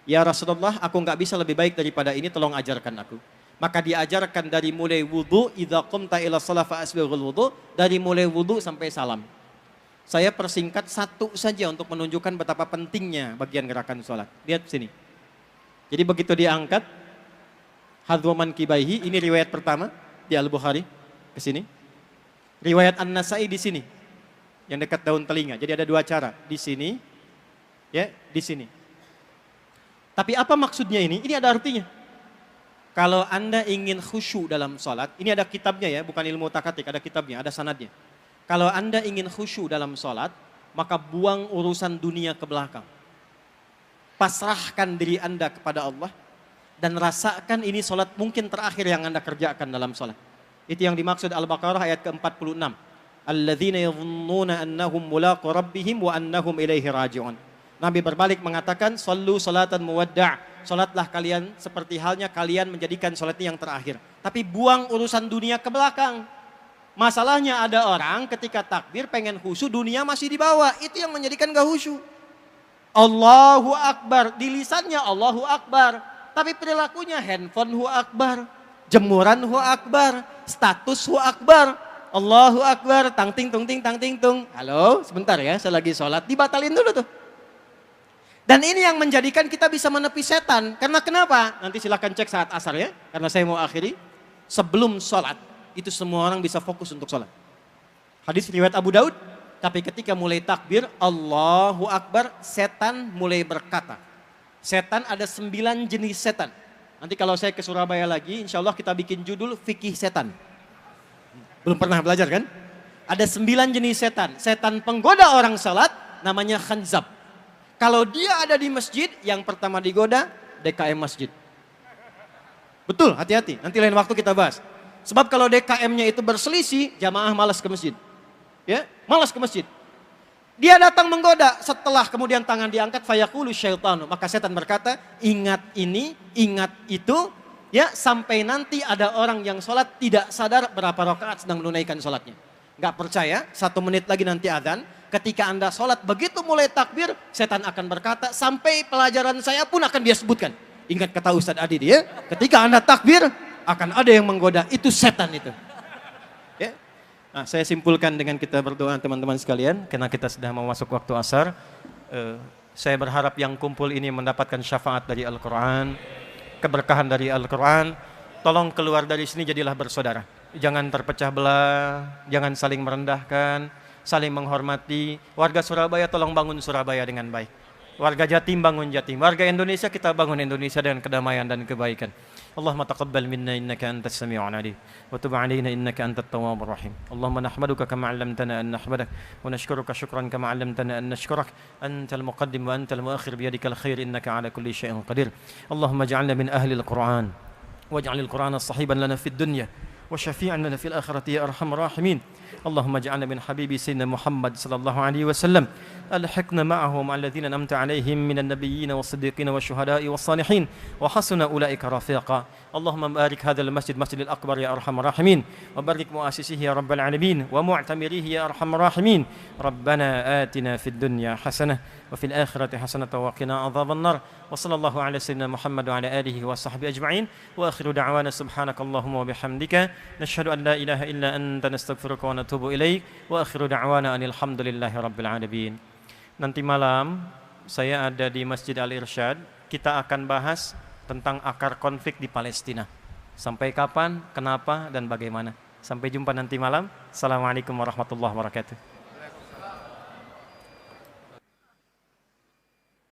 Ya Rasulullah, aku enggak bisa lebih baik daripada ini, tolong ajarkan aku. Maka diajarkan dari mulai wudu, idza qumta ila shalah fa asbighul wudu, dari mulai wudu sampai salam. Saya persingkat satu saja untuk menunjukkan betapa pentingnya bagian gerakan salat. Lihat sini. Jadi begitu diangkat hadwaman kibaihi, ini riwayat pertama di Al-Bukhari ke sini. Riwayat An-Nasa'i di sini. Yang dekat daun telinga. Jadi ada 2 cara, di sini ya, di sini. Tapi apa maksudnya ini? Ini ada artinya. Kalau Anda ingin khusyuk dalam sholat, ini ada kitabnya ya, bukan ilmu takatik, ada kitabnya, ada sanadnya. Kalau Anda ingin khusyuk dalam sholat, maka buang urusan dunia ke belakang. Pasrahkan diri Anda kepada Allah, dan rasakan ini sholat mungkin terakhir yang Anda kerjakan dalam sholat. Itu yang dimaksud Al-Baqarah ayat ke-46. Alladzina yadhunnuna annahum mulaqu rabbihim wa annahum ilaihi raji'un. Nabi berbalik mengatakan, sallu salatan muwadda'. Salatlah kalian seperti halnya kalian menjadikan salat ini yang terakhir. Tapi buang urusan dunia ke belakang. Masalahnya ada orang ketika takbir pengen khusyuk, dunia masih di bawah. Itu yang menjadikan gak khusyuk. Allahu Akbar, di lisannya Allahu Akbar. Tapi perilakunya handphone Hu Akbar, jemuran Hu Akbar, status Hu Akbar. Allahu Akbar, tang ting tung ting tang ting tung. Halo, sebentar ya, saya lagi sholat, dibatalin dulu tuh. Dan ini yang menjadikan kita bisa menepi setan. Karena kenapa? Nanti silahkan cek saat asar ya. Karena saya mau akhiri. Sebelum sholat, itu semua orang bisa fokus untuk sholat. Hadis riwayat Abu Daud. Tapi ketika mulai takbir, Allahu Akbar, setan mulai berkata. Setan ada 9 jenis setan. Nanti kalau saya ke Surabaya lagi, insya Allah kita bikin judul Fikih Setan. Belum pernah belajar kan? Ada 9 jenis setan. Setan penggoda orang sholat, namanya khanzab. Kalau dia ada di masjid, yang pertama digoda, DKM masjid. Betul, hati-hati. Nanti lain waktu kita bahas. Sebab kalau DKM-nya itu berselisih, jamaah malas ke masjid. Ya, malas ke masjid. Dia datang menggoda, setelah kemudian tangan diangkat, fayaqulu syaitanu. Maka setan berkata, ingat ini, ingat itu, ya, sampai nanti ada orang yang sholat tidak sadar berapa rakaat sedang menunaikan sholatnya. Gak percaya, 1 menit lagi nanti adzan. Ketika Anda sholat, begitu mulai takbir, setan akan berkata, sampai pelajaran saya pun akan dia sebutkan. Ingat kata Ustadz Adi dia, ketika Anda takbir, akan ada yang menggoda, itu setan itu. Ya. Nah, saya simpulkan dengan kita berdoa teman-teman sekalian, karena kita sudah mau masuk waktu asar. Saya berharap yang kumpul ini mendapatkan syafaat dari Al-Quran, keberkahan dari Al-Quran. Tolong keluar dari sini jadilah bersaudara. Jangan terpecah belah, jangan saling merendahkan, saling menghormati. Warga Surabaya tolong bangun Surabaya dengan baik. Warga Jatim bangun Jatim. Warga Indonesia kita bangun Indonesia dengan kedamaian dan kebaikan. Allahumma taqabbal minna innaka antas sami'un alim wa tub 'alaina innaka antat tawwabur rahim. Allahumma nahmaduka kama 'allamtana an nahmadak wa nashkuruka syukran kama 'allamtana an nashkurak. Antal muqaddim wa antal muakhir bi yadikal khair innaka 'ala kulli syai'in qadir. Allahumma ij'alna min ahli al-Qur'an waj'al al-Qur'ana sahiban lana fid dunya وشفيعا لنا في الآخرة يا أرحم الراحمين. اللهم اجعلنا من حبيب سيدنا محمد صلى الله عليه وسلم. ألحقنا معه مع الذين أنعمت عليهم من النبيين والصديقين والشهداء والصالحين وحسن أولئك رفيقا. اللهم بارك هذا المسجد مسجد الأكبر يا أرحم الراحمين وبارك مؤسسيه يا رب العالمين ومعتمريه يا أرحم الراحمين. ربنا آتنا في الدنيا حسنة وفي الآخرة حسنة وقنا عذاب النار. وصلى الله على سيدنا محمد وعلى آله وصحبه أجمعين. وآخر دعوانا سبحانك اللهم وبحمدك نشهد أن لا إله إلا أنت نستغفرك ونتوب إليك. وآخر دعوانا أن الحمد لله رب العالمين. Nanti malam saya ada di Masjid Al-Irsyad kita akan bahas tentang akar konflik di Palestina. Sampai kapan, kenapa, dan bagaimana. Sampai jumpa nanti malam. Assalamualaikum warahmatullahi wabarakatuh.